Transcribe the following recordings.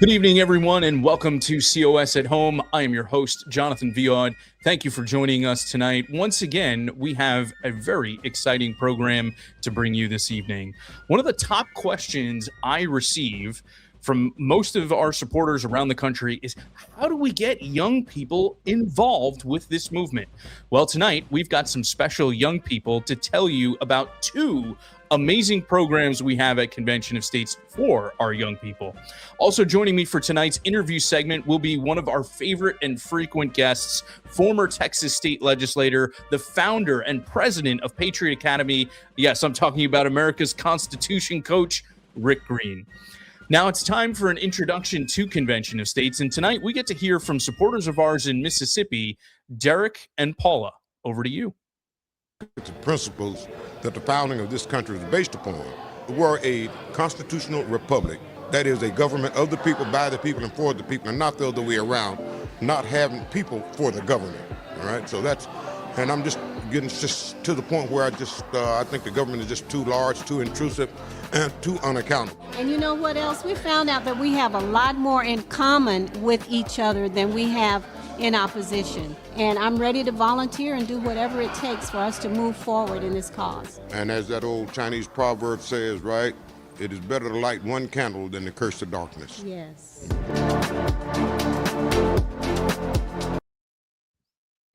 Good evening, everyone, and welcome to COS at Home. I am your host, Jonathan Viaud. Thank you for joining us tonight. Once again, we have a very exciting program to bring you this evening. One of the top questions I receive from most of our supporters around the country is, how do we get young people involved with this movement? Well, tonight we've got some special young people to tell you about two amazing programs we have at Convention of States for our young people. Also joining me for tonight's interview segment will be one of our favorite and frequent guests, former Texas state legislator, the founder and president of Patriot Academy. Yes, I'm talking about America's Constitution coach, Rick Green. Now it's time for an introduction to Convention of States, and tonight we get to hear from supporters of ours in Mississippi, Derek and Paula. Over to you. The principles that the founding of this country is based upon. We're a constitutional republic. That is a government of the people, by the people, and for the people, and not the other way around, not having people for the government. All right, so that's, and I'm just getting just to the point where I think the government is just too large, too intrusive, and too unaccountable. And you know what else? We found out that we have a lot more in common with each other than we have in opposition. And I'm ready to volunteer and do whatever it takes for us to move forward in this cause. And as that old Chinese proverb says, right, it is better to light one candle than to curse the darkness. Yes.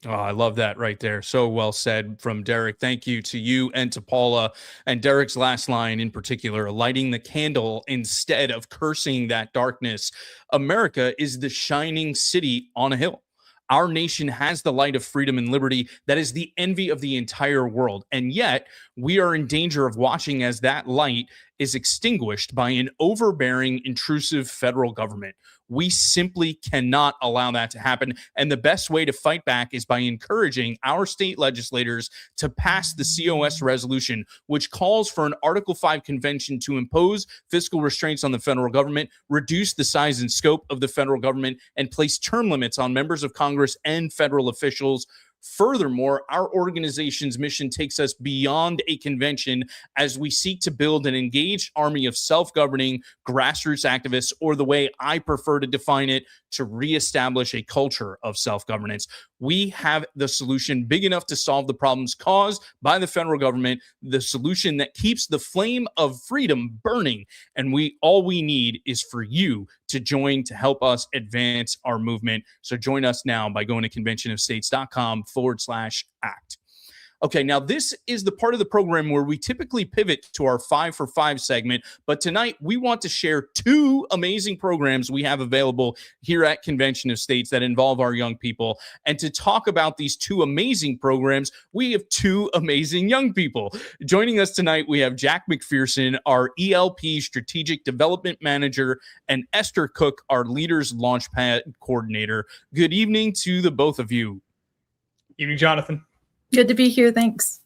Oh, I love that right there. So well said from Derek. Thank you to you and to Paula. And Derek's last line in particular, lighting the candle instead of cursing that darkness. America is the shining city on a hill. Our nation has the light of freedom and liberty that is the envy of the entire world. And yet we are in danger of watching as that light is extinguished by an overbearing, intrusive federal government. We simply cannot allow that to happen. And the best way to fight back is by encouraging our state legislators to pass the COS resolution, which calls for an Article 5 convention to impose fiscal restraints on the federal government, reduce the size and scope of the federal government, and place term limits on members of Congress and federal officials. Furthermore, our organization's mission takes us beyond a convention as we seek to build an engaged army of self-governing grassroots activists, or the way I prefer to define it, to reestablish a culture of self-governance. We have the solution big enough to solve the problems caused by the federal government, the solution that keeps the flame of freedom burning. And all we need is for you to join to help us advance our movement. So join us now by going to conventionofstates.com/act. Okay, now this is the part of the program where we typically pivot to our 5 for 5 segment, but tonight we want to share two amazing programs we have available here at Convention of States that involve our young people. And to talk about these two amazing programs, we have two amazing young people. Joining us tonight, we have Jack McPherson, our ELP Strategic Development Manager, and Esther Cook, our Leaders Launchpad Coordinator. Good evening to the both of you. Evening, Jonathan. Good to be here. Thanks.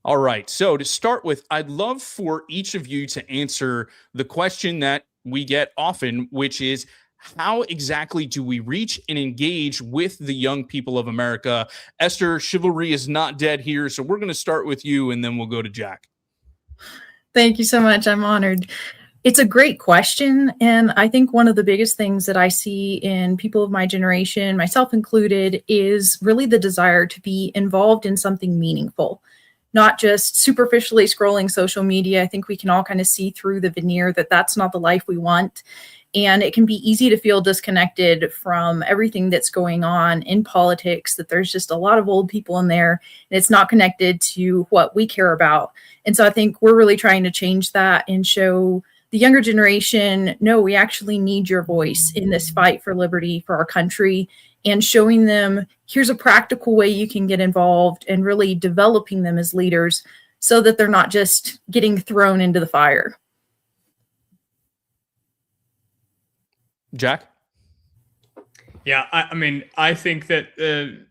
All right. So to start with, I'd love for each of you to answer the question that we get often, which is, how exactly do we reach and engage with the young people of America? Esther, chivalry is not dead here. So we're going to start with you, and then we'll go to Jack. Thank you so much. I'm honored. It's a great question. And I think one of the biggest things that I see in people of my generation, myself included, is really the desire to be involved in something meaningful, not just superficially scrolling social media. I think we can all kind of see through the veneer that that's not the life we want. And it can be easy to feel disconnected from everything that's going on in politics, that there's just a lot of old people in there, and it's not connected to what we care about. And so I think we're really trying to change that and show the younger generation, no, we actually need your voice in this fight for liberty for our country, and showing them here's a practical way you can get involved, and really developing them as leaders so that they're not just getting thrown into the fire. Jack? Yeah, I mean, I think that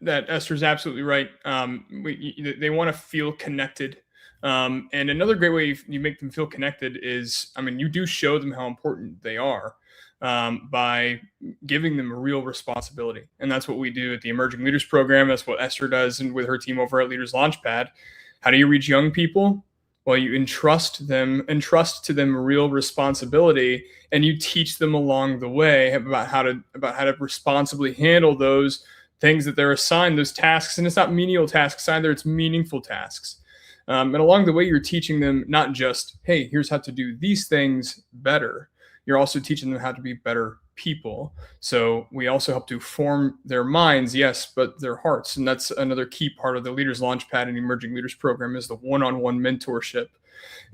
that Esther's absolutely right. They want to feel connected. And another great way you make them feel connected is, I mean, you do show them how important they are by giving them a real responsibility. And that's what we do at the Emerging Leaders Program. That's what Esther does and with her team over at Leaders Launchpad. How do you reach young people? Well, you entrust to them real responsibility, and you teach them along the way about how to responsibly handle those things that they're assigned, those tasks. And it's not menial tasks either, it's meaningful tasks. And along the way, you're teaching them not just, hey, here's how to do these things better. You're also teaching them how to be better people. So we also help to form their minds, yes, but their hearts. And that's another key part of the Leaders Launchpad and Emerging Leaders program, is the one-on-one mentorship.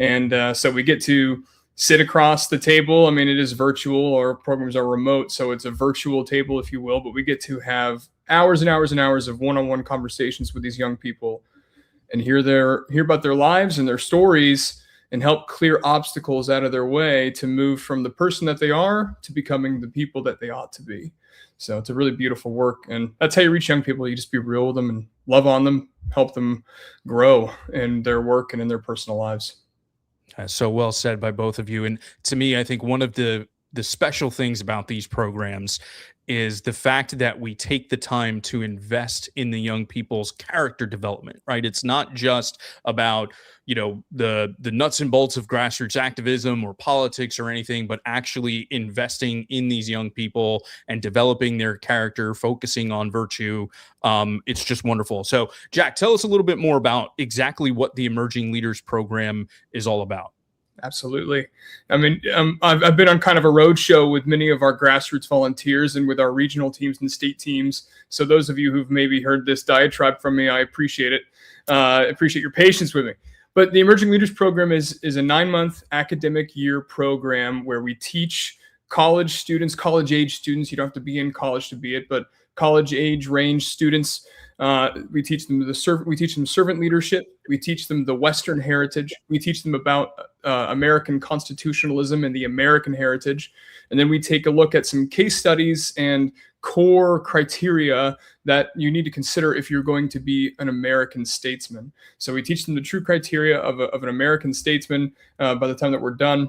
And so we get to sit across the table. I mean, it is virtual, our programs are remote, so it's a virtual table, if you will, but we get to have hours and hours and hours of one-on-one conversations with these young people and hear about their lives and their stories, and help clear obstacles out of their way to move from the person that they are to becoming the people that they ought to be. So it's a really beautiful work. And that's how you reach young people. You just be real with them and love on them, help them grow in their work and in their personal lives. So well said by both of you. And to me, I think one of the special things about these programs is the fact that we take the time to invest in the young people's character development, right? It's not just about, the nuts and bolts of grassroots activism or politics or anything, but actually investing in these young people and developing their character, focusing on virtue. It's just wonderful. So Jack, tell us a little bit more about exactly what the Emerging Leaders program is all about. Absolutely. I mean, I've been on kind of a road show with many of our grassroots volunteers and with our regional teams and state teams. So those of you who've maybe heard this diatribe from me, I appreciate it. Appreciate your patience with me. But the Emerging Leaders program is a 9-month academic year program where we teach college students, college-age students. You don't have to be in college to be it, but college-age range students. We teach them servant leadership. We teach them the Western heritage. We teach them about American constitutionalism and the American heritage. And then we take a look at some case studies and core criteria that you need to consider if you're going to be an American statesman. So we teach them the true criteria of an American statesman by the time that we're done.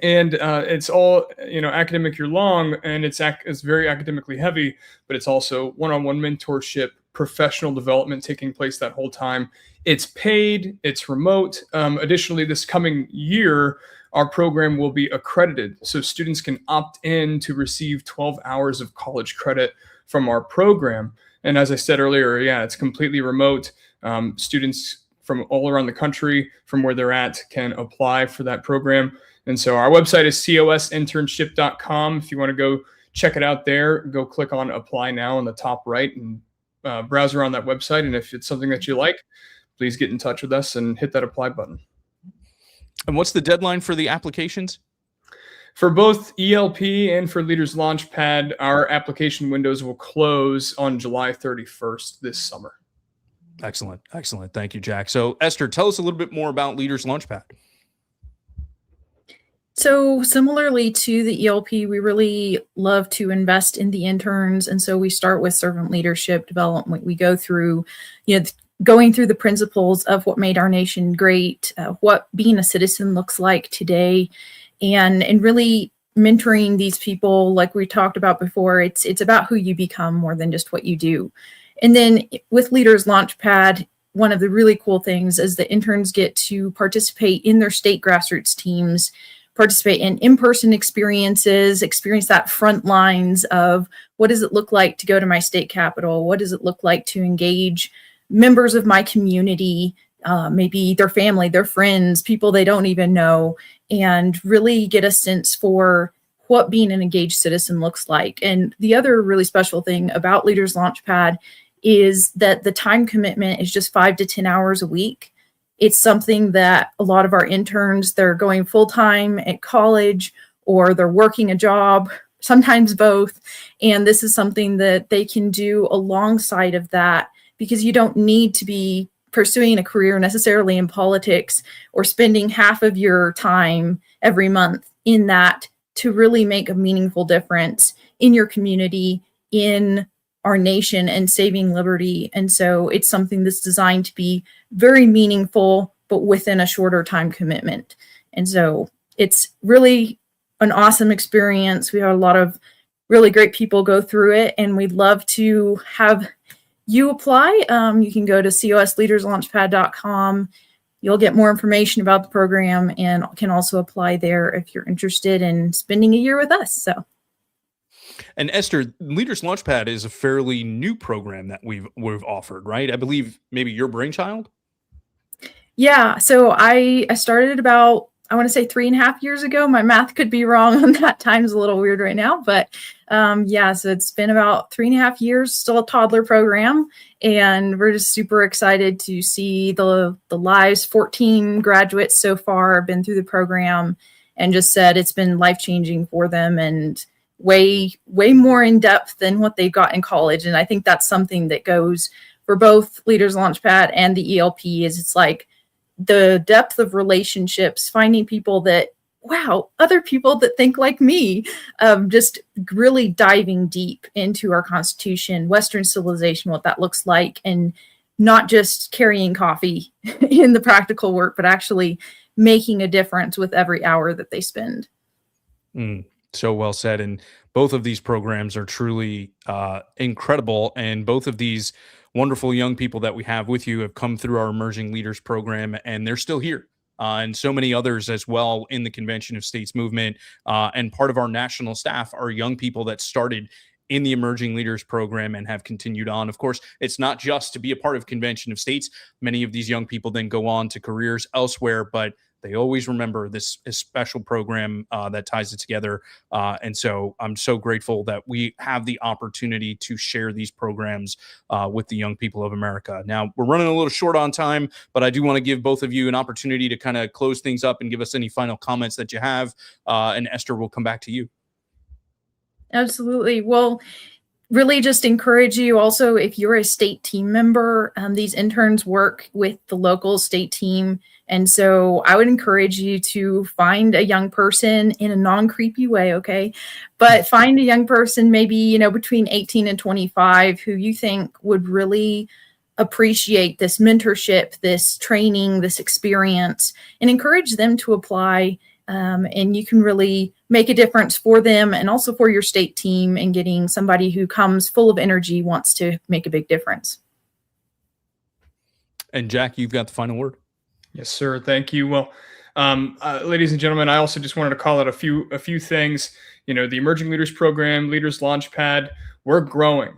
And it's all academic year long, and it's very academically heavy, but it's also one-on-one mentorship, professional development taking place that whole time. It's paid, it's remote. Additionally, this coming year, our program will be accredited, so students can opt in to receive 12 hours of college credit from our program. And as I said earlier, yeah, it's completely remote. Students from all around the country, from where they're at, can apply for that program. And so our website is cosinternship.com. If you want to go check it out there, go click on Apply Now on the top right and browse around that website. And if it's something that you like, please get in touch with us and hit that apply button. And what's the deadline for the applications? For both ELP and for Leaders Launchpad, our application windows will close on July 31st this summer. Excellent. Excellent. Thank you, Jack. So Esther, tell us a little bit more about Leaders Launchpad. So similarly to the ELP, we really love to invest in the interns. And so we start with servant leadership development. We go through, going through the principles of what made our nation great, what being a citizen looks like today, and really mentoring these people. Like we talked about before, it's about who you become more than just what you do. And then with Leaders Launchpad, one of the really cool things is the interns get to participate in their state grassroots teams, participate in in-person experiences, experience that front lines of what does it look like to go to my state capitol? What does it look like to engage members of my community, maybe their family, their friends, people they don't even know, and really get a sense for what being an engaged citizen looks like. And the other really special thing about Leaders Launchpad is that the time commitment is just 5 to 10 hours a week. It's something that a lot of our interns, they're going full-time at college or they're working a job, sometimes both. And this is something that they can do alongside of that, because you don't need to be pursuing a career necessarily in politics or spending half of your time every month in that to really make a meaningful difference in your community, in our nation, and saving liberty. And so it's something that's designed to be very meaningful, but within a shorter time commitment. And so it's really an awesome experience. We have a lot of really great people go through it, and we'd love to have you apply. You can go to cosleaderslaunchpad.com, you'll get more information about the program and can also apply there if you're interested in spending a year with us. So. And Esther, Leaders Launchpad is a fairly new program that we've offered, right? I believe maybe your brainchild. Yeah, so I started about, I want to say 3.5 years ago. My math could be wrong on that. Time's a little weird right now, but yeah, so it's been about 3.5 years, still a toddler program, and we're just super excited to see the lives. 14 graduates so far been through the program, and just said it's been life-changing for them and way more in depth than what they got in college. And I think that's something that goes for both Leaders Launchpad and the ELP. Is it's like the depth of relationships, finding people that, wow, other people that think like me, just really diving deep into our Constitution, Western civilization, what that looks like, and not just carrying coffee in the practical work, but actually making a difference with every hour that they spend. So well said. And both of these programs are truly incredible. And both of these wonderful young people that we have with you have come through our Emerging Leaders program, and they're still here. And so many others as well in the Convention of States movement. And part of our national staff are young people that started in the Emerging Leaders program and have continued on. Of course, it's not just to be a part of Convention of States. Many of these young people then go on to careers elsewhere, but they always remember this special program that ties it together. And so I'm so grateful that we have the opportunity to share these programs with the young people of America. Now, we're running a little short on time, but I do want to give both of you an opportunity to kind of close things up and give us any final comments that you have. And Esther, we'll come back to you. Absolutely. Well, really just encourage you also, if you're a state team member, these interns work with the local state team. And so I would encourage you to find a young person in a non-creepy way, okay? But find a young person maybe, between 18 and 25 who you think would really appreciate this mentorship, this training, this experience, and encourage them to apply. And you can really make a difference for them and also for your state team, and getting somebody who comes full of energy, wants to make a big difference. And Jack, you've got the final word. Yes, sir. Thank you. Well, ladies and gentlemen, I also just wanted to call out a few things. The Emerging Leaders Program, Leaders Launchpad, we're growing.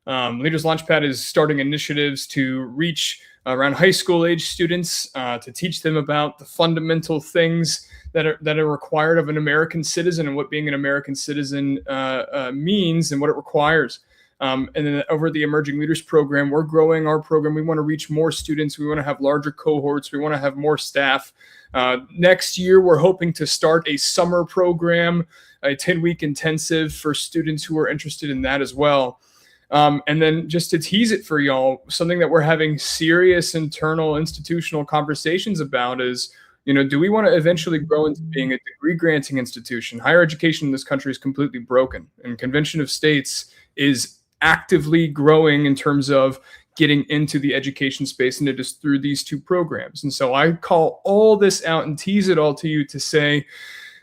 Leaders Launchpad is starting initiatives to reach around high school age students to teach them about the fundamental things that are required of an American citizen and what being an American citizen means and what it requires. And then over the Emerging Leaders Program, we're growing our program. We want to reach more students. We want to have larger cohorts. We want to have more staff. Next year, we're hoping to start a summer program, a 10-week intensive for students who are interested in that as well. And then just to tease it for y'all, something that we're having serious internal institutional conversations about is, do we want to eventually grow into being a degree granting institution? Higher education in this country is completely broken, and Convention of States is actively growing in terms of getting into the education space, and it is through these two programs. And so I call all this out and tease it all to you to say,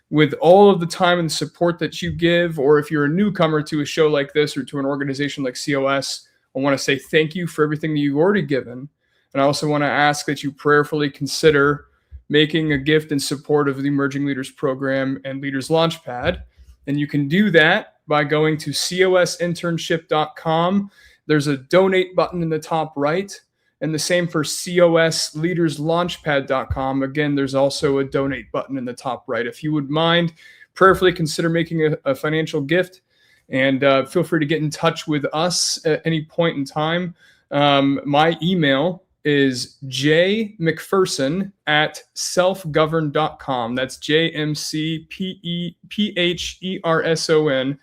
with all of the time and support that you give, or if you're a newcomer to a show like this or to an organization like COS, I want to say thank you for everything that you've already given. And I also want to ask that you prayerfully consider making a gift in support of the Emerging Leaders Program and Leaders Launchpad. And you can do that by going to cosinternship.com. There's a donate button in the top right, and the same for cosleaderslaunchpad.com. Again, there's also a donate button in the top right. If you would mind, prayerfully consider making a financial gift, and feel free to get in touch with us at any point in time. My email is jmcpherson@selfgovern.com. That's JMCPHERSON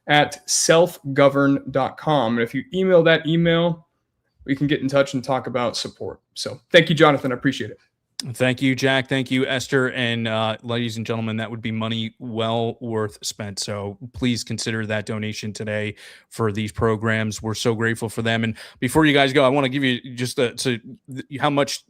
@selfgovern.com. And if you email that email, we can get in touch and talk about support. So thank you, Jonathan. I appreciate it. Thank you, Jack. Thank you, Esther. And ladies and gentlemen, that would be money well worth spent. So please consider that donation today for these programs. We're so grateful for them. And before you guys go, I want to give you just how much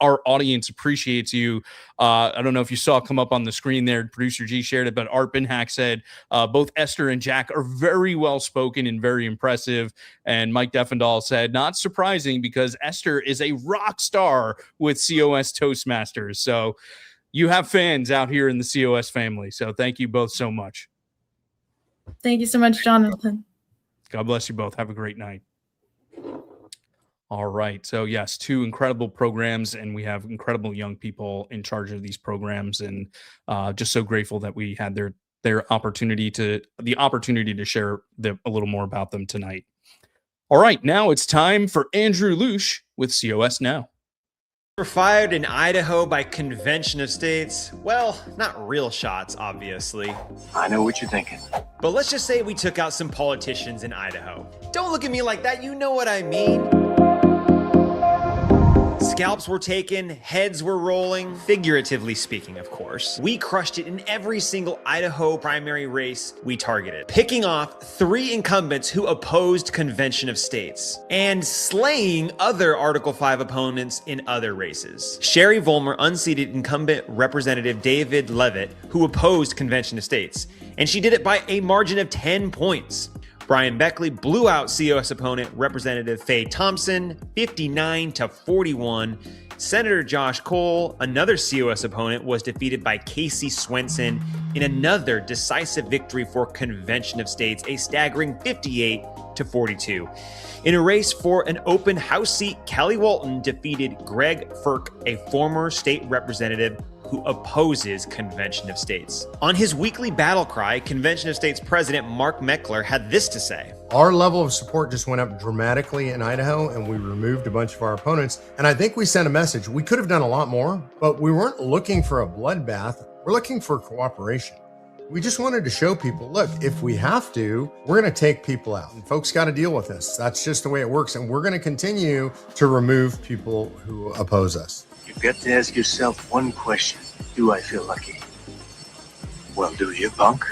our audience appreciates you. I don't know if you saw come up on the screen there, producer G shared it, but Art Binhack said both Esther and Jack are very well spoken and very impressive. And Mike Defendahl said, not surprising because Esther is a rock star with COS Toastmasters. So you have fans out here in the COS family. So thank you both so much. Thank you so much, Jonathan. God bless you both. Have a great night. All right. So yes, 2 incredible programs, and we have incredible young people in charge of these programs, and just so grateful that we had the opportunity to share a little more about them tonight. All right, now it's time for Andrew Lusch with COS Now. Were fired in Idaho by Convention of States. Well, not real shots, obviously. I know what you're thinking. But let's just say we took out some politicians in Idaho. Don't look at me like that, you know what I mean. Scalps were taken, heads were rolling, figuratively speaking, of course. We crushed it in every single Idaho primary race we targeted, picking off 3 incumbents who opposed Convention of States, and slaying other Article 5 opponents in other races. Sherry Vollmer unseated incumbent Representative David Levitt, who opposed Convention of States, and she did it by a margin of 10 points. Brian Beckley blew out COS opponent Representative Faye Thompson 59-41. Senator Josh Cole, another COS opponent, was defeated by Casey Swenson in another decisive victory for Convention of States, a staggering 58-42. In a race for an open House seat, Kelly Walton defeated Greg Firk, a former state representative who opposes Convention of States. On his weekly battle cry, Convention of States President Mark Meckler had this to say. Our level of support just went up dramatically in Idaho, and we removed a bunch of our opponents. And I think we sent a message. We could have done a lot more, but we weren't looking for a bloodbath. We're looking for cooperation. We just wanted to show people, look, if we have to, we're going to take people out. And folks got to deal with this. That's just the way it works. And we're going to continue to remove people who oppose us. You've got to ask yourself one question. Do I feel lucky? Well, do you, punk?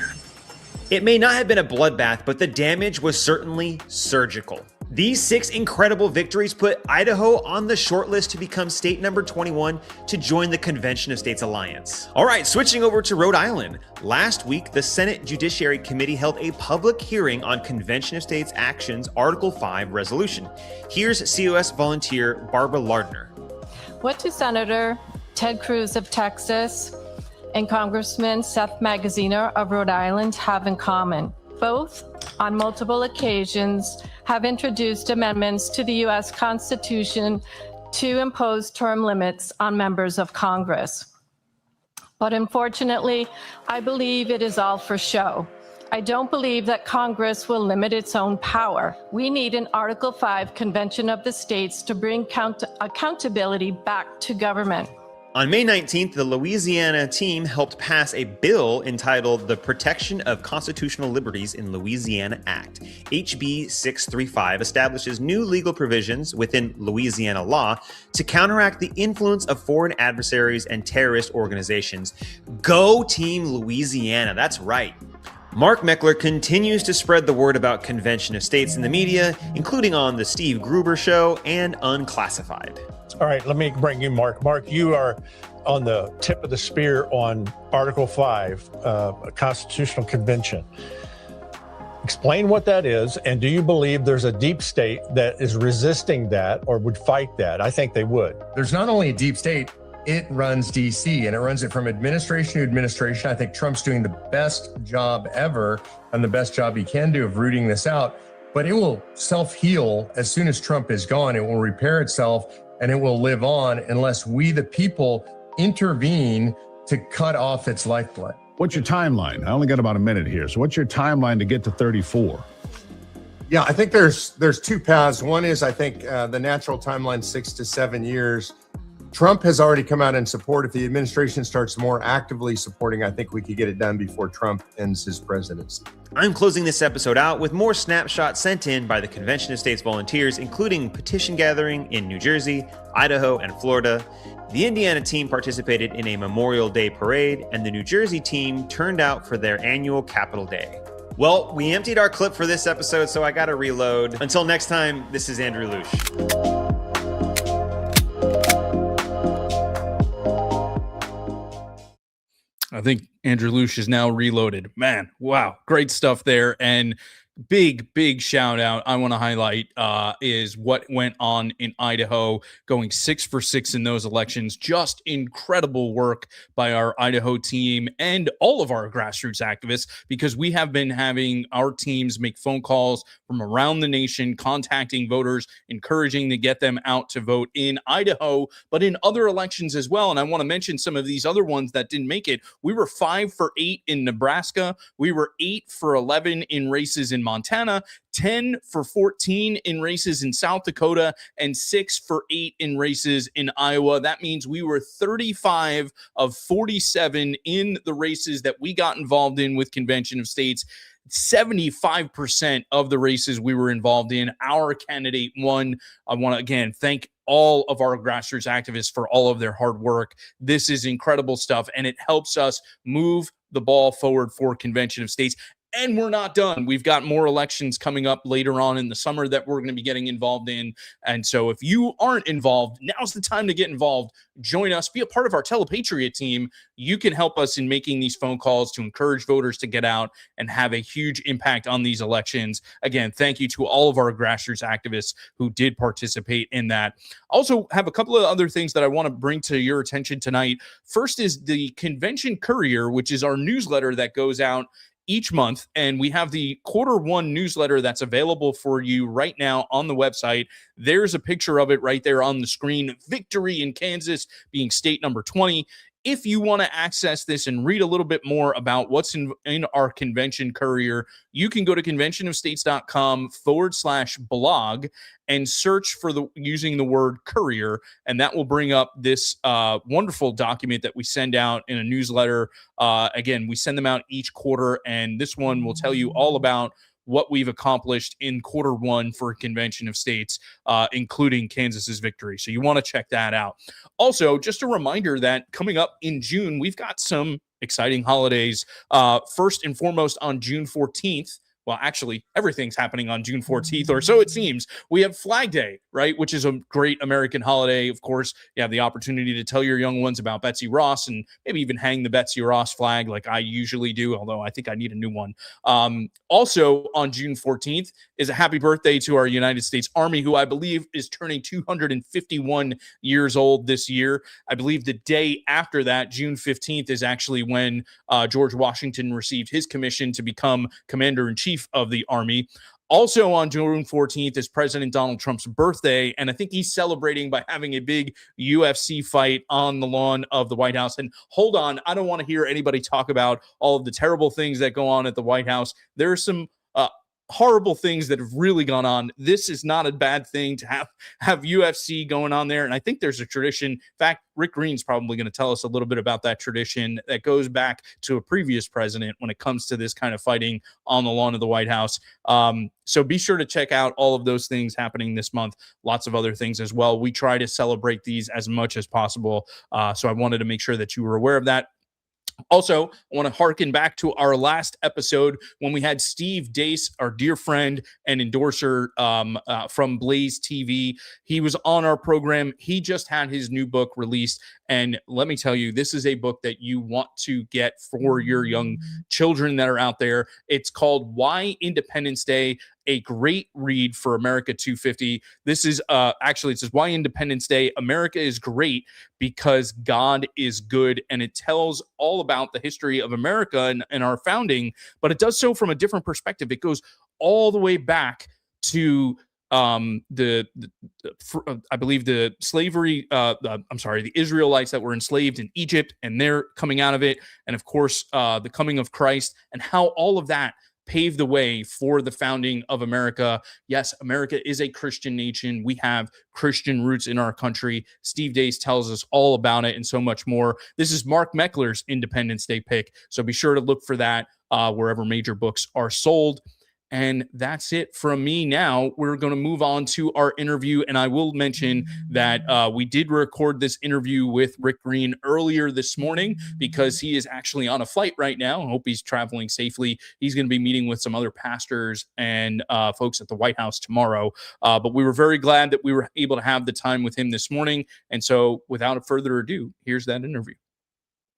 It may not have been a bloodbath, but the damage was certainly surgical. These 6 incredible victories put Idaho on the short list to become state number 21 to join the Convention of States Alliance. All right, switching over to Rhode Island. Last week, the Senate Judiciary Committee held a public hearing on Convention of States Action's Article 5 resolution. Here's COS volunteer Barbara Lardner. What do Senator Ted Cruz of Texas and Congressman Seth Magaziner of Rhode Island have in common? Both, on multiple occasions, have introduced amendments to the U.S. Constitution to impose term limits on members of Congress. But unfortunately, I believe it is all for show. I don't believe that Congress will limit its own power. We need an Article 5 Convention of the States to bring accountability back to government. On May 19th, the Louisiana team helped pass a bill entitled the Protection of Constitutional Liberties in Louisiana Act. HB 635 establishes new legal provisions within Louisiana law to counteract the influence of foreign adversaries and terrorist organizations. Go Team Louisiana, that's right. Mark Meckler continues to spread the word about Convention of States in the media, including on The Steve Gruber Show and Unclassified. All right, let me bring you Mark. Mark, you are on the tip of the spear on Article 5, a constitutional convention. Explain what that is, and do you believe there's a deep state that is resisting that or would fight that? I think they would. There's not only a deep state, it runs DC, and it runs it from administration to administration. I think Trump's doing the best job ever and the best job he can do of rooting this out, but it will self-heal as soon as Trump is gone. It will repair itself and it will live on unless we, the people, intervene to cut off its lifeblood. What's your timeline? I only got about a minute here. So what's your timeline to get to 34? Yeah, I think there's 2 paths. One is, I think, the natural timeline, 6 to 7 years. Trump has already come out in support. If the administration starts more actively supporting, I think we could get it done before Trump ends his presidency. I'm closing this episode out with more snapshots sent in by the Convention of States volunteers, including petition gathering in New Jersey, Idaho, and Florida. The Indiana team participated in a Memorial Day parade, and the New Jersey team turned out for their annual Capitol Day. Well, we emptied our clip for this episode, so I gotta reload. Until next time, this is Andrew Lusch. I think Andrew Luce is now reloaded. Man, wow, great stuff there. And big shout out I want to highlight is what went on in Idaho, going 6 for 6 in those elections. Just incredible work by our Idaho team and all of our grassroots activists, because we have been having our teams make phone calls from around the nation, contacting voters, encouraging to get them out to vote in Idaho, but in other elections as well. And I want to mention some of these other ones that didn't make it. We were 5 for 8 in Nebraska. We were 8 for 11 in races in Montana, 10 for 14 in races in South Dakota, and 6 for 8 in races in Iowa. That means we were 35 of 47 in the races that we got involved in with Convention of States. 75% of the races we were involved in, our candidate won. I want to again thank all of our grassroots activists for all of their hard work. This is incredible stuff, and it helps us move the ball forward for Convention of States. And we're not done. We've got more elections coming up later on in the summer that we're going to be getting involved in. And so if you aren't involved, now's the time to get involved. Join us. Be a part of our Telepatriot team. You can help us in making these phone calls to encourage voters to get out and have a huge impact on these elections. Again, thank you to all of our grassroots activists who did participate in that. Also have a couple of other things that I want to bring to your attention tonight. First is the Convention Courier, which is our newsletter that goes out each month, and we have the Q1 newsletter that's available for you right now on the website. There's a picture of it right there on the screen. Victory in Kansas being state number 20. If you want to access this and read a little bit more about what's in our Convention Courier, you can go to conventionofstates.com/blog and search for using the word courier, and that will bring up this wonderful document that we send out in a newsletter. Again, we send them out each quarter, and this one will tell you all about what we've accomplished in Q1 for Convention of States, including Kansas's victory. So you want to check that out. Also, just a reminder that coming up in June, we've got some exciting holidays. First and foremost, on June 14th, well, actually, everything's happening on June 14th, or so it seems. We have Flag Day, right, which is a great American holiday. Of course, you have the opportunity to tell your young ones about Betsy Ross and maybe even hang the Betsy Ross flag like I usually do, although I think I need a new one. Also, on June 14th is a happy birthday to our United States Army, who I believe is turning 251 years old this year. I believe the day after that, June 15th, is actually when George Washington received his commission to become Commander-in-Chief of the Army. Also on June 14th is President Donald Trump's birthday, and I think he's celebrating by having a big UFC fight on the lawn of the White House. And hold on, I don't want to hear anybody talk about all of the terrible things that go on at the White House. There are some horrible things that have really gone on. This is not a bad thing to have UFC going on there. And I think there's a tradition. In fact, Rick Green's probably going to tell us a little bit about that tradition that goes back to a previous president when it comes to this kind of fighting on the lawn of the White House. So be sure to check out all of those things happening this month. Lots of other things as well. We try to celebrate these as much as possible. So I wanted to make sure that you were aware of that. Also, I want to harken back to our last episode when we had Steve Deace, our dear friend and endorser from Blaze TV. He was on our program. He just had his new book released. And let me tell you, this is a book that you want to get for your young children that are out there. It's called Why Independence Day, a great read for America 250. This is actually, it says Why Independence Day, America is great because God is good. And it tells all about the history of America and our founding, but it does so from a different perspective. It goes all the way back to I believe the slavery, the Israelites that were enslaved in Egypt and they're coming out of it. And of course, the coming of Christ and how all of that paved the way for the founding of America. Yes, America is a Christian nation. We have Christian roots in our country. Steve Deace tells us all about it and so much more. This is Mark Meckler's Independence Day pick. So be sure to look for that wherever major books are sold. And that's it from me now. We're going to move on to our interview. And I will mention that we did record this interview with Rick Green earlier this morning because he is actually on a flight right now. I hope he's traveling safely. He's going to be meeting with some other pastors and folks at the White House tomorrow. But we were very glad that we were able to have the time with him this morning. And so without further ado, here's that interview.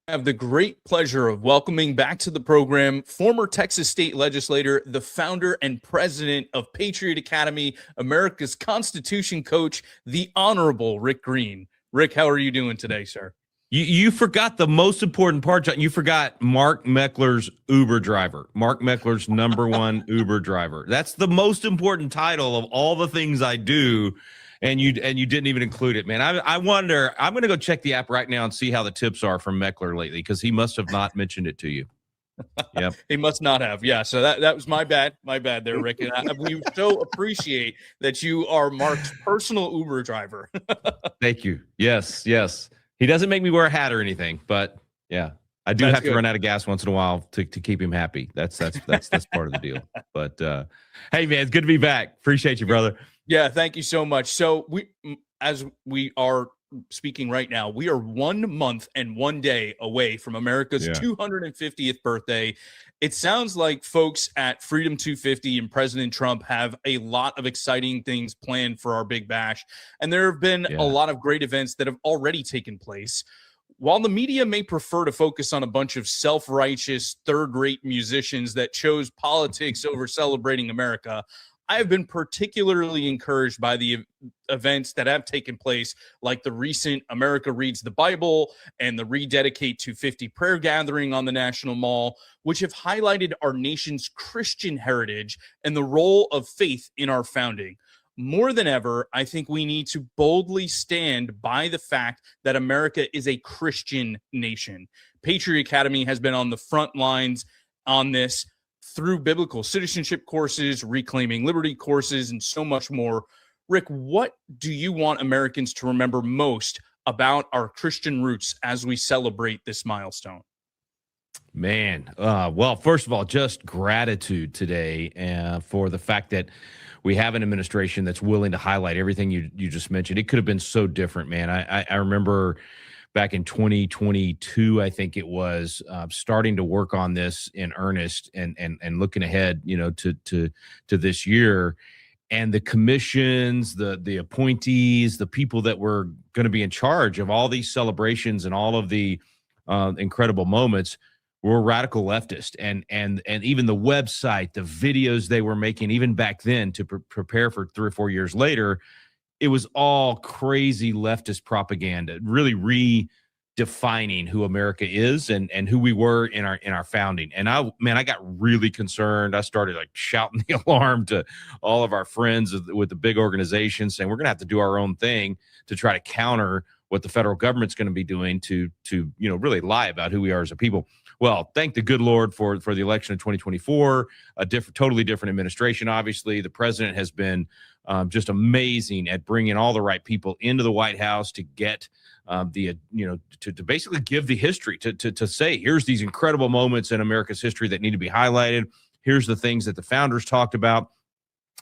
I have the great pleasure of welcoming back to the program former Texas state legislator, the founder and president of Patriot Academy, America's Constitution coach, the Honorable Rick Green. Rick, how are you doing today, sir? You forgot the most important part, John. You forgot Mark Meckler's Uber driver. Mark Meckler's #1 Uber driver. That's the most important title of all the things I do. And you didn't even include it, man. I wonder, I'm going to go check the app right now and see how the tips are from Meckler lately, because he must have not mentioned it to you. Yep. He must not have. Yeah. So that was my bad. My bad there, Rick. And we so appreciate that you are Mark's personal Uber driver. Thank you. Yes. He doesn't make me wear a hat or anything, but yeah, I do have to run out of gas once in a while to keep him happy. That's part of the deal. But hey, man, it's good to be back. Appreciate you, brother. Yeah, thank you so much. So as we are speaking right now, we are 1 month and 1 day away from America's 250th birthday. It sounds like folks at Freedom 250 and President Trump have a lot of exciting things planned for our Big Bash. And there have been a lot of great events that have already taken place. While the media may prefer to focus on a bunch of self-righteous, third-rate musicians that chose politics over celebrating America, I have been particularly encouraged by the events that have taken place, like the recent America Reads the Bible and the Rededicate 250 prayer gathering on the National Mall, which have highlighted our nation's Christian heritage and the role of faith in our founding. More than ever, I think we need to boldly stand by the fact that America is a Christian nation. Patriot Academy has been on the front lines on this through biblical citizenship courses, reclaiming liberty courses, and so much more. Rick, what do you want Americans to remember most about our Christian roots as we celebrate this milestone? Man, well, first of all, just gratitude today for the fact that we have an administration that's willing to highlight everything you just mentioned. It could have been so different, man. I remember back in 2022, I think it was, starting to work on this in earnest and looking ahead, to this year, and the commissions, the appointees, the people that were going to be in charge of all these celebrations and all of the incredible moments were radical leftist, and even the website, the videos they were making, even back then to prepare for 3 or 4 years later, it was all crazy leftist propaganda, really redefining who America is and who we were in our founding. And I got really concerned. I started like shouting the alarm to all of our friends with the big organizations, saying we're going to have to do our own thing to try to counter what the federal government's going to be doing to really lie about who we are as a people. Well, thank the good Lord for the election of 2024, totally different administration. Obviously, the president has been just amazing at bringing all the right people into the White House to get to basically give the history, to say, here's these incredible moments in America's history that need to be highlighted. Here's the things that the founders talked about.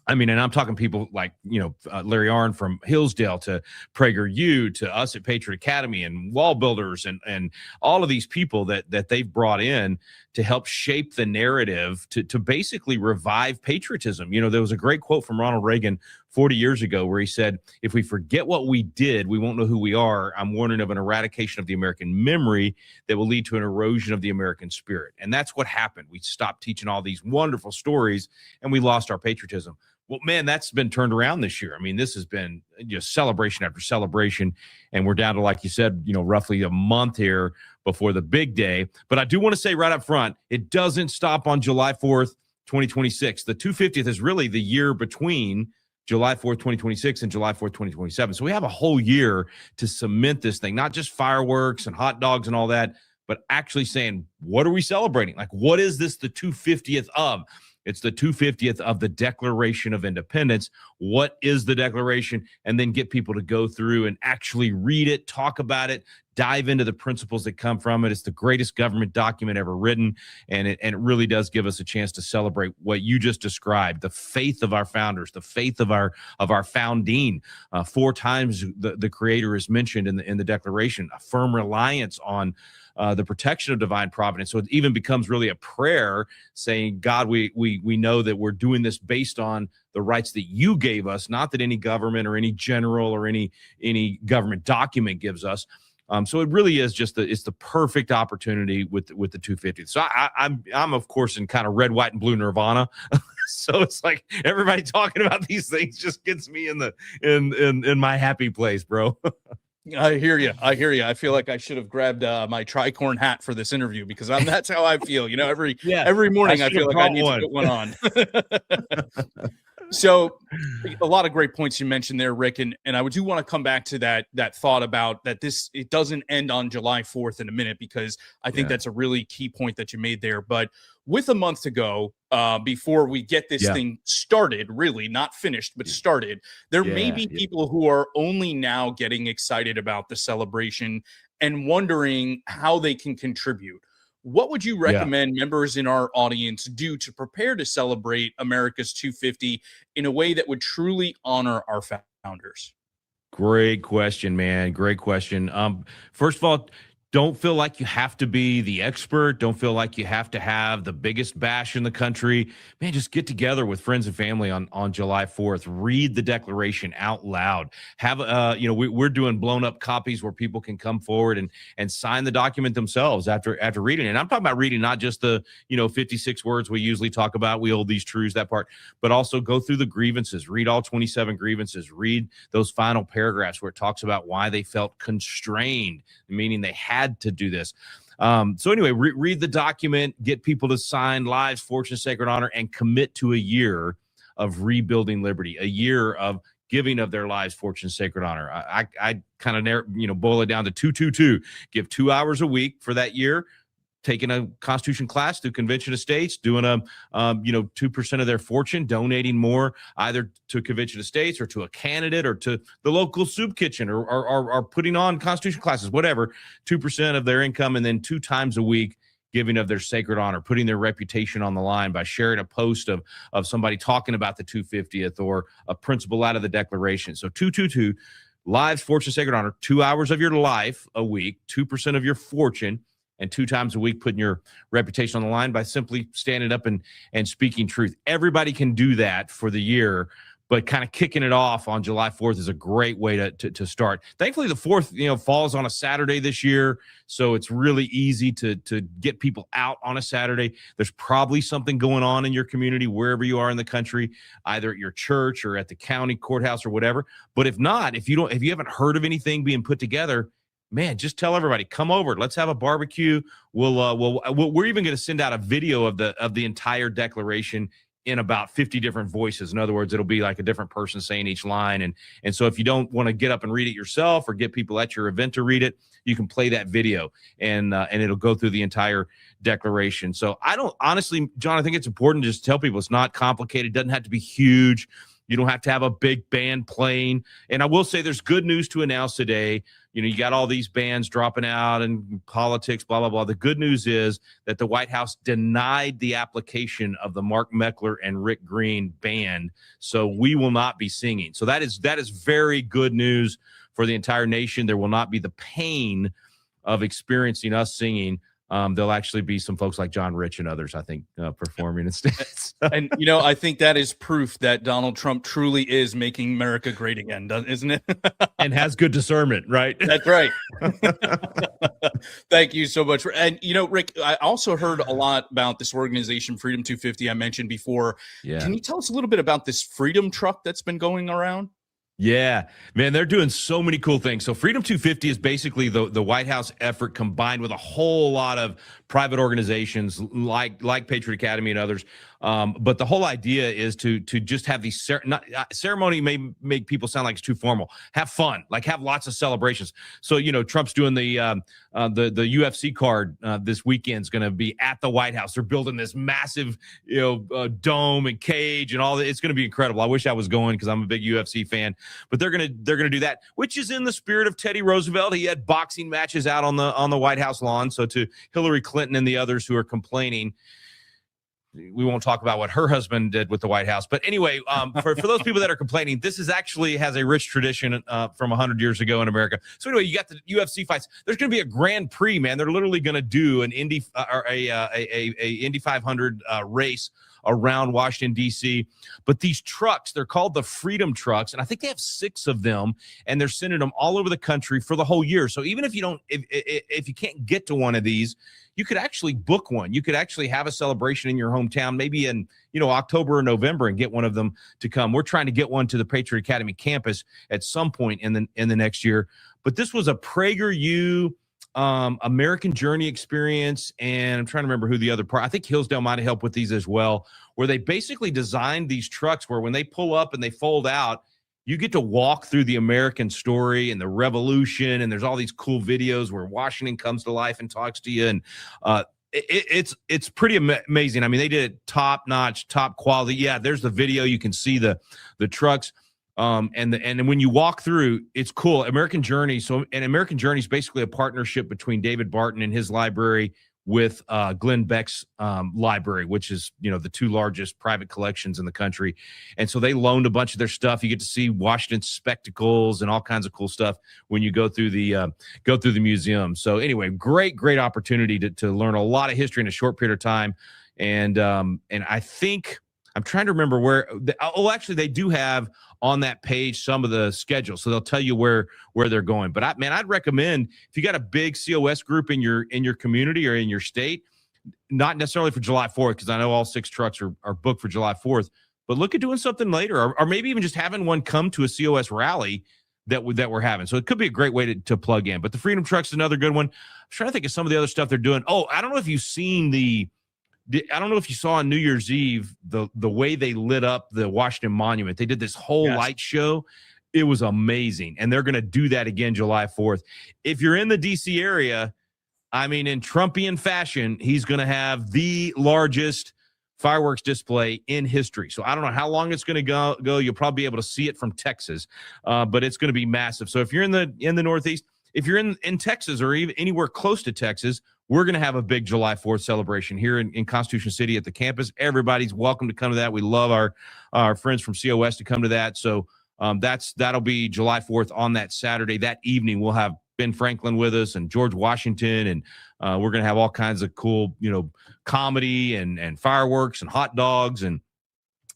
I mean, and I'm talking people like, Larry Arnn from Hillsdale to PragerU to us at Patriot Academy and Wall Builders and all of these people that they've brought in to help shape the narrative to basically revive patriotism. There was a great quote from Ronald Reagan 40 years ago where he said, if we forget what we did, we won't know who we are. I'm warning of an eradication of the American memory that will lead to an erosion of the American spirit. And that's what happened. We stopped teaching all these wonderful stories and we lost our patriotism. Well, man, that's been turned around this year. I mean, this has been just celebration after celebration, and we're down to, like you said, roughly a month here before the big day. But I do want to say right up front, it doesn't stop on July 4th, 2026. The 250th is really the year between July 4th, 2026 and July 4th, 2027. So we have a whole year to cement this thing, not just fireworks and hot dogs and all that, but actually saying, what are we celebrating? Like, what is this the 250th of? It's the 250th of the Declaration of Independence. What is the Declaration? And then get people to go through and actually read it, talk about it, dive into the principles that come from it. It's the greatest government document ever written, and it really does give us a chance to celebrate what you just described, the faith of our founders, the faith of our founding. 4 times the Creator is mentioned in the Declaration, a firm reliance on the protection of divine providence. So it even becomes really a prayer saying, God, we know that we're doing this based on the rights that you gave us, not that any government or any general or any government document gives us. So it really is just it's the perfect opportunity with the 250. So I'm of course in kind of red, white, and blue nirvana. So it's like everybody talking about these things just gets me in my happy place, bro. I hear you. I feel like I should have grabbed my tricorn hat for this interview because that's how I feel. Every morning I feel like I need to put one on. So a lot of great points you mentioned there, Rick, and I do want to come back to that thought about that it doesn't end on July 4th in a minute, because I think that's a really key point that you made there. But with a month to go before we get this thing started, really not finished, but started, there may be people who are only now getting excited about the celebration and wondering how they can contribute. What would you recommend members in our audience do to prepare to celebrate America's 250 in a way that would truly honor our founders? Great question, man. Great question. First of all, don't feel like you have to be the expert. Don't feel like you have to have the biggest bash in the country. Man, just get together with friends and family on July 4th. Read the Declaration out loud. Have, we're doing blown up copies where people can come forward and sign the document themselves after reading it. And I'm talking about reading not just the, 56 words we usually talk about. We hold these truths, that part, but also go through the grievances, read all 27 grievances, read those final paragraphs where it talks about why they felt constrained, meaning they had to do this. So anyway, read the document, get people to sign lives, fortune, sacred honor, and commit to a year of rebuilding liberty, a year of giving of their lives, fortune, sacred honor. I kind of boil it down to 2-2-2. Give 2 hours a week for that year, taking a Constitution class through Convention of States, doing 2% of their fortune, donating more either to Convention of States or to a candidate or to the local soup kitchen or putting on Constitution classes, whatever, 2% of their income, and then 2 times a week giving of their sacred honor, putting their reputation on the line by sharing a post of somebody talking about the 250th or a principle out of the Declaration. So 2-2-2, lives, fortune, sacred honor, 2 hours of your life a week, 2% of your fortune, and 2 times a week putting your reputation on the line by simply standing up and speaking truth. Everybody can do that for the year, but kind of kicking it off on July 4th is a great way to start. Thankfully, the 4th, falls on a Saturday this year, so it's really easy to get people out on a Saturday. There's probably something going on in your community, wherever you are in the country, either at your church or at the county courthouse or whatever. But if not, if you haven't heard of anything being put together, man, just tell everybody, come over. Let's have a barbecue. We're even going to send out a video of the entire Declaration in about 50 different voices. In other words, it'll be like a different person saying each line. And so if you don't want to get up and read it yourself or get people at your event to read it, you can play that video and it'll go through the entire Declaration. So honestly, John, I think it's important to just tell people it's not complicated. It doesn't have to be huge. You don't have to have a big band playing. And I will say there's good news to announce today. You got all these bands dropping out and politics, blah, blah, blah. The good news is that the White House denied the application of the Mark Meckler and Rick Green band. So we will not be singing. So that is very good news for the entire nation. There will not be the pain of experiencing us singing. There'll actually be some folks like John Rich and others, I think, performing instead. And, I think that is proof that Donald Trump truly is making America great again, isn't it? And has good discernment, right? That's right. Thank you so much. And, Rick, I also heard a lot about this organization, Freedom 250, I mentioned before. Yeah. Can you tell us a little bit about this Freedom Truck that's been going around? Yeah, man, they're doing so many cool things. So Freedom 250 is basically the White House effort combined with a whole lot of private organizations like Patriot Academy and others. But the whole idea is to just have these ceremony may make people sound like it's too formal. Have fun, like have lots of celebrations. So Trump's doing the UFC card this weekend's going to be at the White House. They're building this massive dome and cage and all that. It's going to be incredible. I wish I was going because I'm a big UFC fan. But they're gonna do that, which is in the spirit of Teddy Roosevelt. He had boxing matches out on the White House lawn. So to Hillary Clinton and the others who are complaining, we won't talk about what her husband did with the White House. But anyway, for those people that are complaining, this is actually has a rich tradition from 100 years ago in America. So anyway, you got the UFC fights. There's going to be a Grand Prix, man. They're literally going to do an Indy 500 race around Washington, D.C. But these trucks, they're called the Freedom Trucks, and I think they have 6 of them, and they're sending them all over the country for the whole year. So even if you don't, if you can't get to one of these, you could actually book one. You could actually have a celebration in your hometown, maybe in, October or November, and get one of them to come. We're trying to get one to the Patriot Academy campus at some point in the next year. But this was a PragerU American Journey experience, and I'm trying to remember who the other part. I think Hillsdale might have helped with these as well, where they basically designed these trucks where when they pull up and they fold out, you get to walk through the American story and the revolution, and there's all these cool videos where Washington comes to life and talks to you, and it's pretty amazing. I mean, they did it top notch, top quality. Yeah, there's the video. You can see the trucks. And when you walk through, it's cool. American Journey. So, and American Journey is basically a partnership between David Barton and his library with Glenn Beck's library, which is, the 2 largest private collections in the country. And so they loaned a bunch of their stuff. You get to see Washington spectacles and all kinds of cool stuff when you go through the museum. So anyway, great opportunity to learn a lot of history in a short period of time. And I think I'm trying to remember where. Actually, they do have on that page some of the schedule, so they'll tell you where they're going. But I'd recommend, if you got a big COS group in your community or in your state, not necessarily for July 4th, because I know all 6 trucks are booked for July 4th, but look at doing something later, or maybe even just having one come to a COS rally that we're having. So it could be a great way to plug in. But the Freedom Truck's another good one. I'm trying to think of some of the other stuff they're doing. Oh, I don't know if you've seen I don't know if you saw on New Year's Eve the way they lit up the Washington Monument. They did this whole light show. It was amazing. And they're going to do that again July 4th. If you're in the D.C. area, I mean, in Trumpian fashion, he's going to have the largest fireworks display in history. So I don't know how long it's going to go. You'll probably be able to see it from Texas, but it's going to be massive. So if you're in the Northeast, if you're in Texas or even anywhere close to Texas, we're going to have a big July 4th celebration here in Constitution City at the campus. Everybody's welcome to come to that. We love our friends from COS to come to that. So that'll be July 4th on that Saturday. That evening, we'll have Ben Franklin with us and George Washington, and we're going to have all kinds of cool, comedy and fireworks and hot dogs and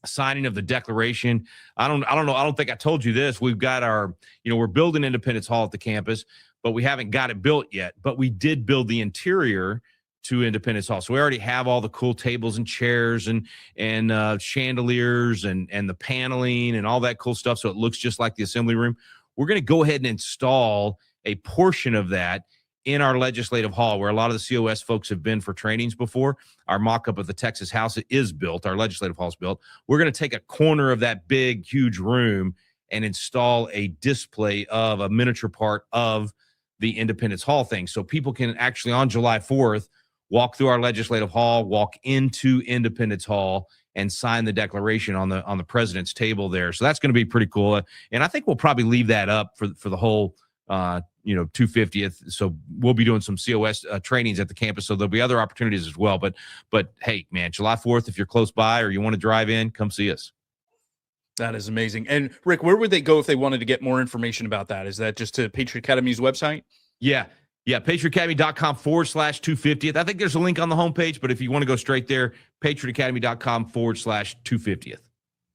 signing of the Declaration. I don't know. I don't think I told you this. We've got we're building Independence Hall at the campus, but we haven't got it built yet. But we did build the interior to Independence Hall. So we already have all the cool tables and chairs and chandeliers and the paneling and all that cool stuff. So it looks just like the assembly room. We're going to go ahead and install a portion of that in our legislative hall, where a lot of the COS folks have been for trainings before. Our mock-up of the Texas House is built. Our legislative hall is built. We're going to take a corner of that big, huge room and install a display of a miniature part of the Independence Hall thing. So people can actually, on July 4th, walk through our legislative hall, walk into Independence Hall, and sign the Declaration on the president's table there. So that's going to be pretty cool. And I think we'll probably leave that up for the whole 250th. So we'll be doing some COS trainings at the campus. So there'll be other opportunities as well. But hey, man, July 4th, if you're close by or you want to drive in, come see us. That is amazing. And Rick, where would they go if they wanted to get more information about that? Is that just to Patriot Academy's website? Yeah. PatriotAcademy.com/250th. I think there's a link on the homepage, but if you want to go straight there, PatriotAcademy.com/250th.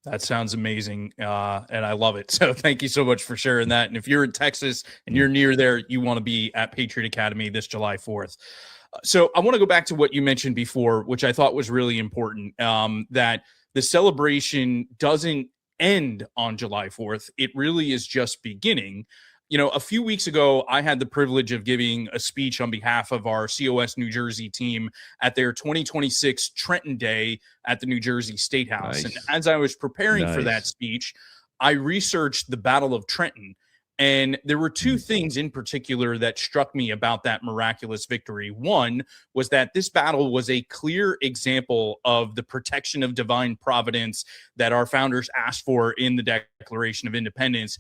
That sounds amazing. And I love it. So thank you so much for sharing that. And if you're in Texas and you're near there, you want to be at Patriot Academy this July 4th. So I want to go back to what you mentioned before, which I thought was really important, that the celebration doesn't end on July 4th. It really is just beginning. A few weeks ago, I had the privilege of giving a speech on behalf of our COS New Jersey team at their 2026 Trenton Day at the New Jersey State House. Nice. And as I was preparing for that speech, I researched the Battle of Trenton. And there were 2 things in particular that struck me about that miraculous victory. One was that this battle was a clear example of the protection of divine providence that our founders asked for in the Declaration of Independence.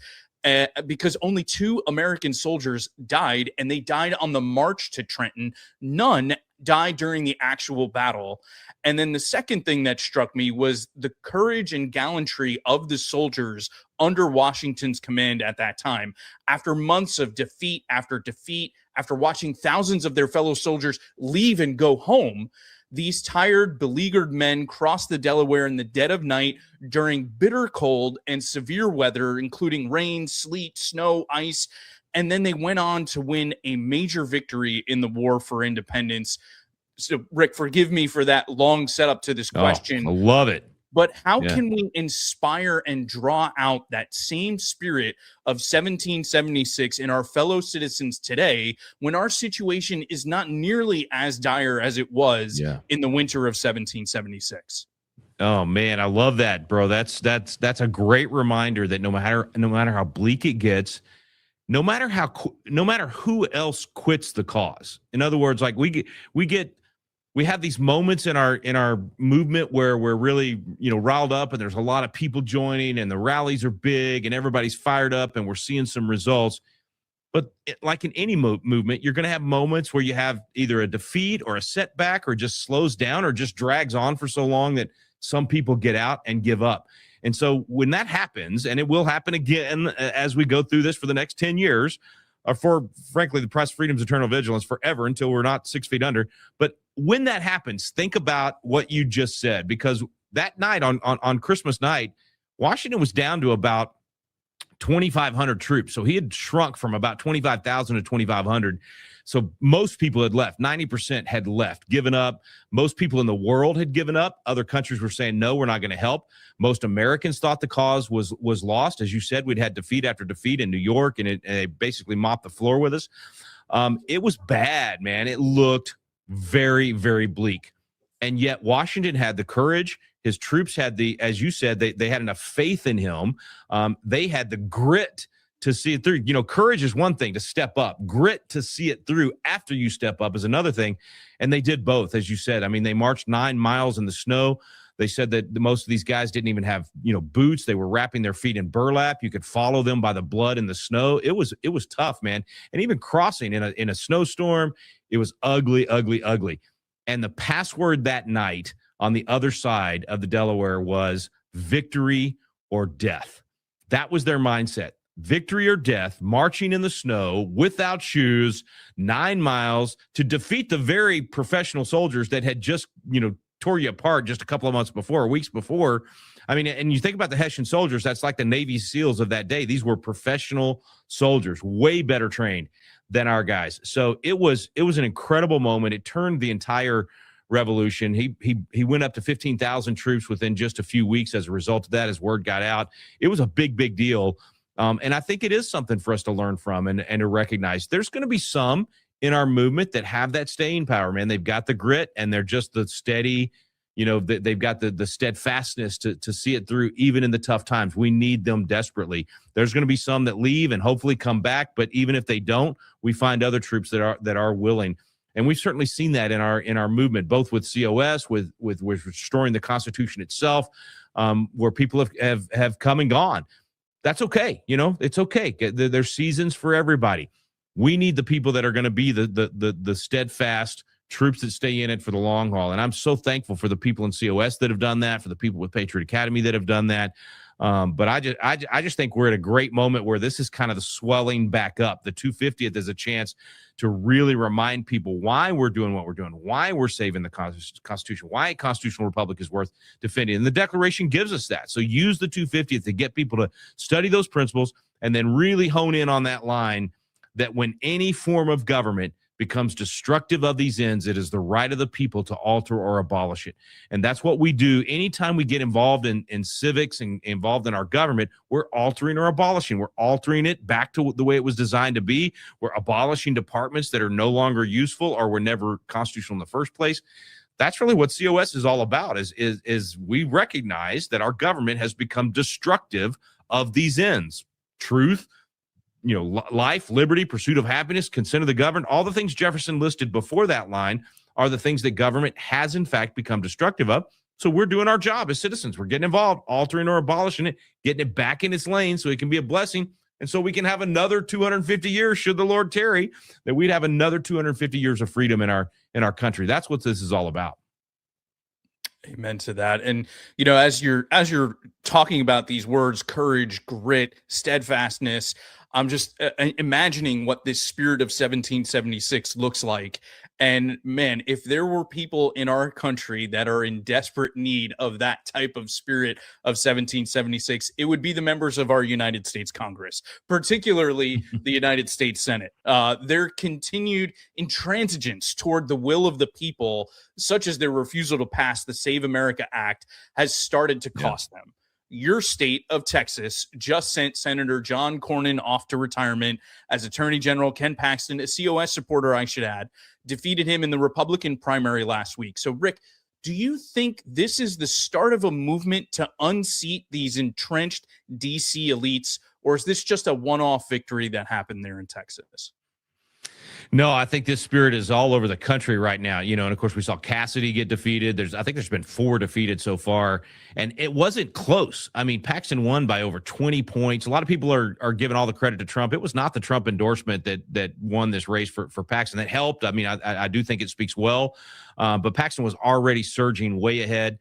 Because only 2 American soldiers died, and they died on the march to Trenton. None died during the actual battle. And then the second thing that struck me was the courage and gallantry of the soldiers under Washington's command at that time. After months of defeat, after watching thousands of their fellow soldiers leave and go home, these tired, beleaguered men crossed the Delaware in the dead of night during bitter cold and severe weather, including rain, sleet, snow, ice. And then they went on to win a major victory in the War for Independence. So, Rick, forgive me for that long setup to this question. I love it. But how can we inspire and draw out that same spirit of 1776 in our fellow citizens today when our situation is not nearly as dire as it was in the winter of 1776? Oh man, I love that, bro. That's a great remander that no matter how bleak it gets, no matter who else quits the cause. In other words, like we have these moments in our movement where we're really, riled up and there's a lot of people joining and the rallies are big and everybody's fired up and we're seeing some results. But like in any movement, you're going to have moments where you have either a defeat or a setback or just slows down or just drags on for so long that some people get out and give up. And so when that happens, and it will happen again as we go through this for the next 10 years, for frankly, the press freedom's eternal vigilance forever until we're not 6 feet under. But when that happens, think about what you just said, because that night on Christmas night, Washington was down to about 2,500 troops. So he had shrunk from about 25,000 to 2,500. So most people had left. 90% had left, given up. Most people in the world had given up. Other countries were saying, no, we're not going to help. Most Americans thought the cause was lost. As you said, we'd had defeat after defeat in New York, and they basically mopped the floor with us. It was bad, man. It looked very, very bleak. And yet Washington had the courage. His troops had as you said, they had enough faith in him. They had the grit to see it through. Courage is one thing, to step up. Grit to see it through after you step up is another thing. And they did both, as you said. I mean, they marched 9 miles in the snow. They said that most of these guys didn't even have, boots. They were wrapping their feet in burlap. You could follow them by the blood in the snow. It was tough, man. And even crossing in a snowstorm, it was ugly, ugly, ugly. And the password that night on the other side of the Delaware was victory or death. That was their mindset. Victory or death, marching in the snow without shoes, 9 miles to defeat the very professional soldiers that had just, tore you apart just a couple of months before, weeks before. I mean, and you think about the Hessian soldiers, that's like the Navy SEALs of that day. These were professional soldiers, way better trained than our guys. So it was an incredible moment. It turned the entire revolution. He went up to 15,000 troops within just a few weeks as a result of that, as word got out. It was a big, big deal. And I think it is something for us to learn from and to recognize. There's going to be some in our movement that have that staying power, man. They've got the grit and they're just the steady, they've got the steadfastness to see it through even in the tough times. We need them desperately. There's going to be some that leave and hopefully come back, but even if they don't, we find other troops that are willing. And we've certainly seen that in our movement, both with COS, with restoring the Constitution itself, where people have come and gone. That's okay. It's okay. There's seasons for everybody. We need the people that are going to be the steadfast troops that stay in it for the long haul. And I'm so thankful for the people in COS that have done that, for the people with Patriot Academy that have done that. But I just think we're at a great moment where this is kind of the swelling back up. The 250th is a chance to really remind people why we're doing what we're doing, why we're saving the Constitution, why a constitutional republic is worth defending. And the Declaration gives us that. So use the 250th to get people to study those principles and then really hone in on that line that when any form of government becomes destructive of these ends, it is the right of the people to alter or abolish it. And that's what we do. Anytime we get involved in civics and involved in our government, we're altering or abolishing. We're altering it back to the way it was designed to be. We're abolishing departments that are no longer useful or were never constitutional in the first place. That's really what COS is all about, is we recognize that our government has become destructive of these ends. Truth, life, liberty, pursuit of happiness, consent of the governed, all the things Jefferson listed before that line are the things that government has in fact become destructive of. So we're doing our job as citizens. We're getting involved, altering or abolishing it, getting it back in its lane so it can be a blessing. And so we can have another 250 years, should the Lord tarry, that we'd have another 250 years of freedom in our country. That's what this is all about. Amen to that. And, as you're talking about these words, courage, grit, steadfastness, I'm just imagining what this spirit of 1776 looks like And man, if there were people in our country that are in desperate need of that type of spirit of 1776, it would be the members of our United States Congress, particularly the United States Senate. Their continued intransigence toward the will of the people, such as their refusal to pass the Save America Act, has started to cost them. Your state of Texas just sent Senator John Cornyn off to retirement as Attorney General. Ken Paxton, a COS supporter, I should add, defeated him in the Republican primary last week. So, Rick, do you think this is the start of a movement to unseat these entrenched DC elites, or is this just a one-off victory that happened there in Texas? No, I think this spirit is all over the country right now. And of course we saw Cassidy get defeated. I think there's been 4 defeated so far, and it wasn't close. I mean, Paxton won by over 20 points. A lot of people are giving all the credit to Trump. It was not the Trump endorsement that won this race for Paxton. That helped. I mean, I do think it speaks well, but Paxton was already surging way ahead.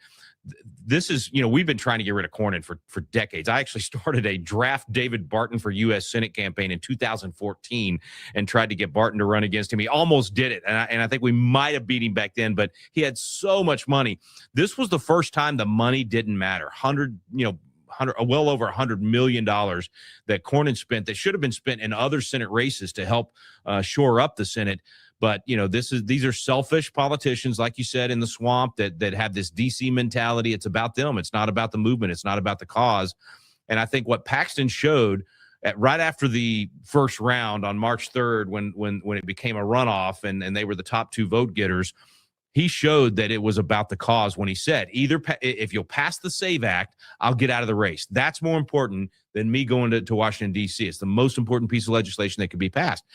This is, we've been trying to get rid of Cornyn for decades. I actually started a draft David Barton for U.S. Senate campaign in 2014 and tried to get Barton to run against him. He almost did it, and I think we might have beat him back then, but he had so much money. This was the first time the money didn't matter. Well over $100 million that Cornyn spent that should have been spent in other Senate races to help shore up the Senate. But, these are selfish politicians, like you said, in the swamp that have this DC mentality. It's about them. It's not about the movement. It's not about the cause. And I think what Paxton showed right after the first round on March 3rd, when it became a runoff and they were the top 2 vote getters, he showed that it was about the cause when he said, either if you'll pass the SAVE Act, I'll get out of the race. That's more important than me going to Washington, D.C. It's the most important piece of legislation that could be passed.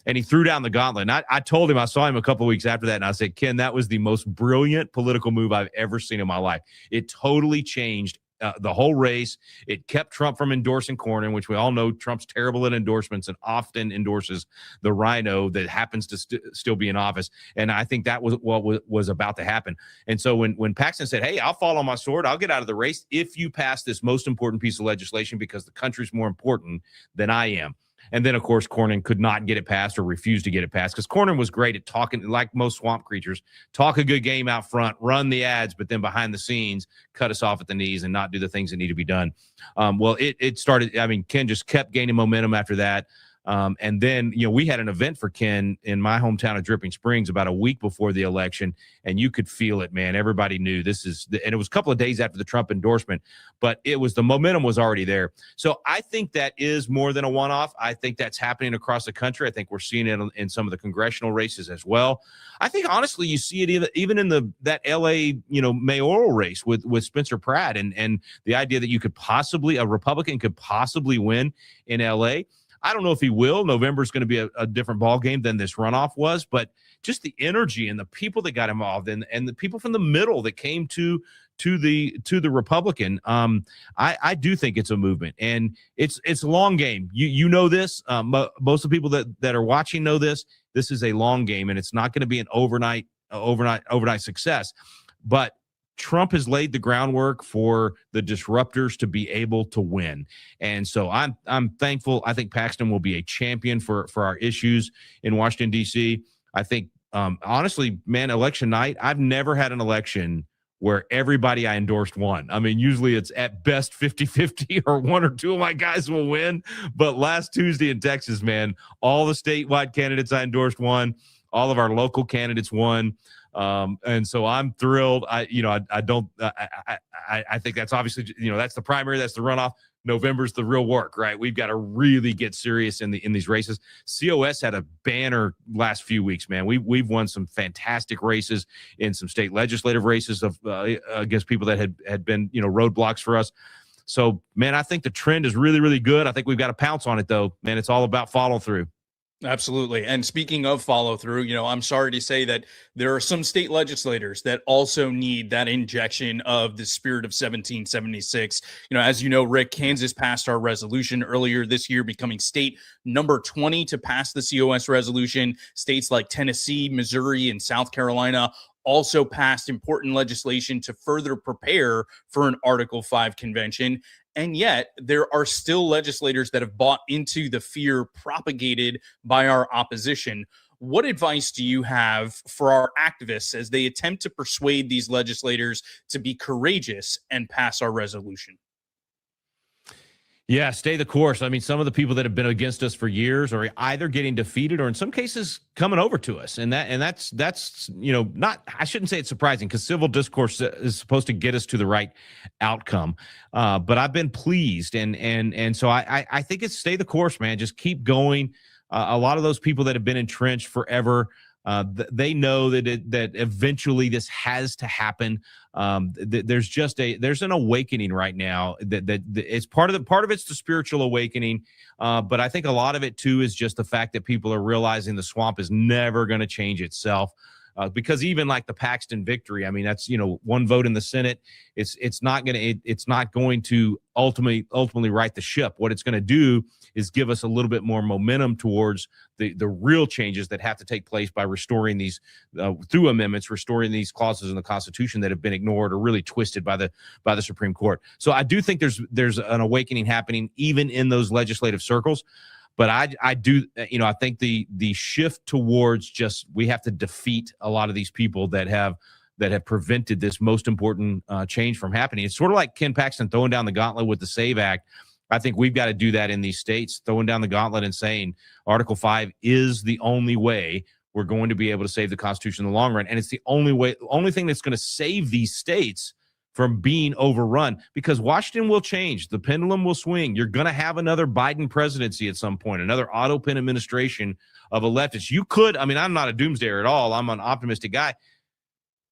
And he threw down the gauntlet. And I told him, I saw him a couple of weeks after that, and I said, Ken, that was the most brilliant political move I've ever seen in my life. It totally changed the whole race. It kept Trump from endorsing Cornyn, which we all know Trump's terrible at endorsements and often endorses the rhino that happens to still be in office. And I think that was what was about to happen. And so when Paxton said, hey, I'll fall on my sword, I'll get out of the race if you pass this most important piece of legislation because the country's more important than I am. And then, of course, Cornyn could not get it passed or refused to get it passed because Cornyn was great at talking, like most swamp creatures, talk a good game out front, run the ads, but then behind the scenes, cut us off at the knees and not do the things that need to be done. Well, it started, Ken just kept gaining momentum after that. And then, we had an event for Ken in my hometown of Dripping Springs about a week before the election, and you could feel it, man. Everybody knew and it was a couple of days after the Trump endorsement, but the momentum was already there. So I think that is more than a one-off. I think that's happening across the country. I think we're seeing it in some of the congressional races as well. I think, honestly, you see it even in that LA, mayoral race with Spencer Pratt and the idea that a Republican could possibly win in LA. I don't know if he will. November is going to be a different ball game than this runoff was, but just the energy and the people that got involved and the people from the middle that came to the Republican. I do think it's a movement, and it's a long game. You know this. Most of the people that are watching know this. This is a long game, and it's not going to be an overnight success. But Trump has laid the groundwork for the disruptors to be able to win. And so I'm thankful. I think Paxton will be a champion for our issues in Washington, D.C. I think, honestly, man, election night, I've never had an election where everybody I endorsed won. I mean, usually it's at best 50-50 or one or two of my guys will win. But last Tuesday in Texas, man, all the statewide candidates I endorsed won. All of our local candidates won. And so I'm thrilled. I think that's obviously, that's the primary, that's the runoff. November's the real work, right? We've got to really get serious in these races. COS had a banner last few weeks, man. We've won some fantastic races in some state legislative races against people that had been, roadblocks for us. So, man, I think the trend is really, really good. I think we've got to pounce on it, though. Man, it's all about follow through. Absolutely. And speaking of follow through, I'm sorry to say that there are some state legislators that also need that injection of the spirit of 1776. As you know, Rick, Kansas passed our resolution earlier this year, becoming state number 20 to pass the COS resolution. States like Tennessee, Missouri, and South Carolina also passed important legislation to further prepare for an Article 5 convention. And yet there are still legislators that have bought into the fear propagated by our opposition. What advice do you have for our activists as they attempt to persuade these legislators to be courageous and pass our resolution? Yeah, stay the course. I mean, some of the people that have been against us for years are either getting defeated or in some cases coming over to us. And that's not, I shouldn't say it's surprising because civil discourse is supposed to get us to the right outcome. But I've been pleased. And so I think it's stay the course, man. Just keep going. A lot of those people that have been entrenched forever, they know that eventually this has to happen. There's an awakening right now that it's part of it's the spiritual awakening. But I think a lot of it too is just the fact that people are realizing the swamp is never going to change itself. Because even like the Paxton victory, I mean, that's, one vote in the Senate. It's not going to ultimately right the ship. What it's going to do is give us a little bit more momentum towards the real changes that have to take place by restoring these through amendments, restoring these clauses in the Constitution that have been ignored or really twisted by the Supreme Court. So I do think there's an awakening happening even in those legislative circles. But I do, I think the shift towards just we have to defeat a lot of these people that have prevented this most important change from happening. It's sort of like Ken Paxton throwing down the gauntlet with the SAVE Act. I think we've got to do that in these states, throwing down the gauntlet and saying Article 5 is the only way we're going to be able to save the Constitution in the long run. And it's the only thing that's going to save these states from being overrun, because Washington will change. The pendulum will swing. You're going to have another Biden presidency at some point, another auto pen administration of a leftist. You could, I'm not a doomsdayer at all. I'm an optimistic guy.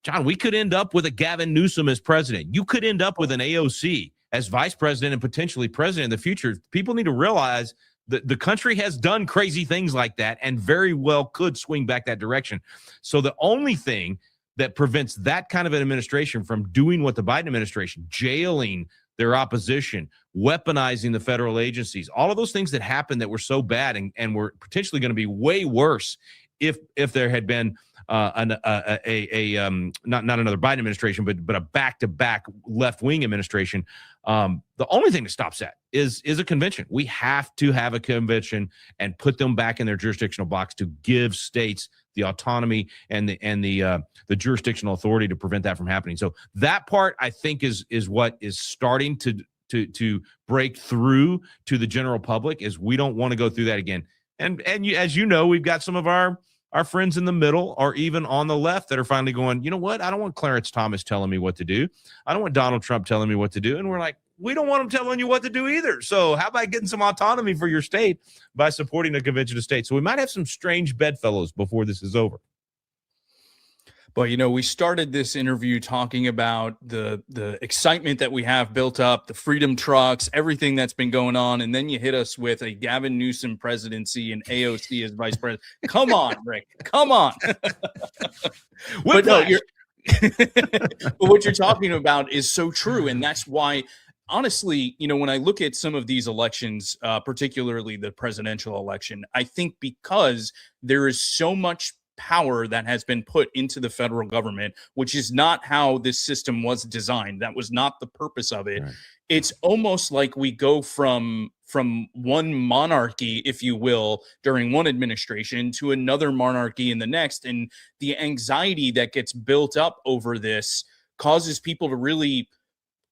John, we could end up with a Gavin Newsom as president. You could end up with an AOC as vice president and potentially president in the future. People need to realize that the country has done crazy things like that and very well could swing back that direction. So the only thing that prevents that kind of an administration from doing what the Biden administration, jailing their opposition, weaponizing the federal agencies, all of those things that happened that were so bad and were potentially going to be way worse if there had been not another Biden administration, but a back-to-back left-wing administration. The only thing that stops that is a convention. We have to have a convention and put them back in their jurisdictional box to give states the autonomy and the jurisdictional authority to prevent that from happening. So that part, I think, is what is starting to break through to the general public. Is we don't want to go through that again. And as you know, we've got some of our friends in the middle or even on the left that are finally going, you know what? I don't want Clarence Thomas telling me what to do. I don't want Donald Trump telling me what to do. And we're like, we don't want them telling you what to do either. So how about getting some autonomy for your state by supporting a convention of states? So we might have some strange bedfellows before this is over. But, we started this interview talking about the excitement that we have built up, the freedom trucks, everything that's been going on. And then you hit us with a Gavin Newsom presidency and AOC as vice president. Come on, Rick. Come on. But no, but what you're talking about is so true. And that's why, honestly, when I look at some of these elections, particularly the presidential election, I think because there is so much power that has been put into the federal government, which is not how this system was designed. That was not the purpose of it. Right. It's almost like we go from one monarchy, if you will, during one administration to another monarchy in the next. And the anxiety that gets built up over this causes people to really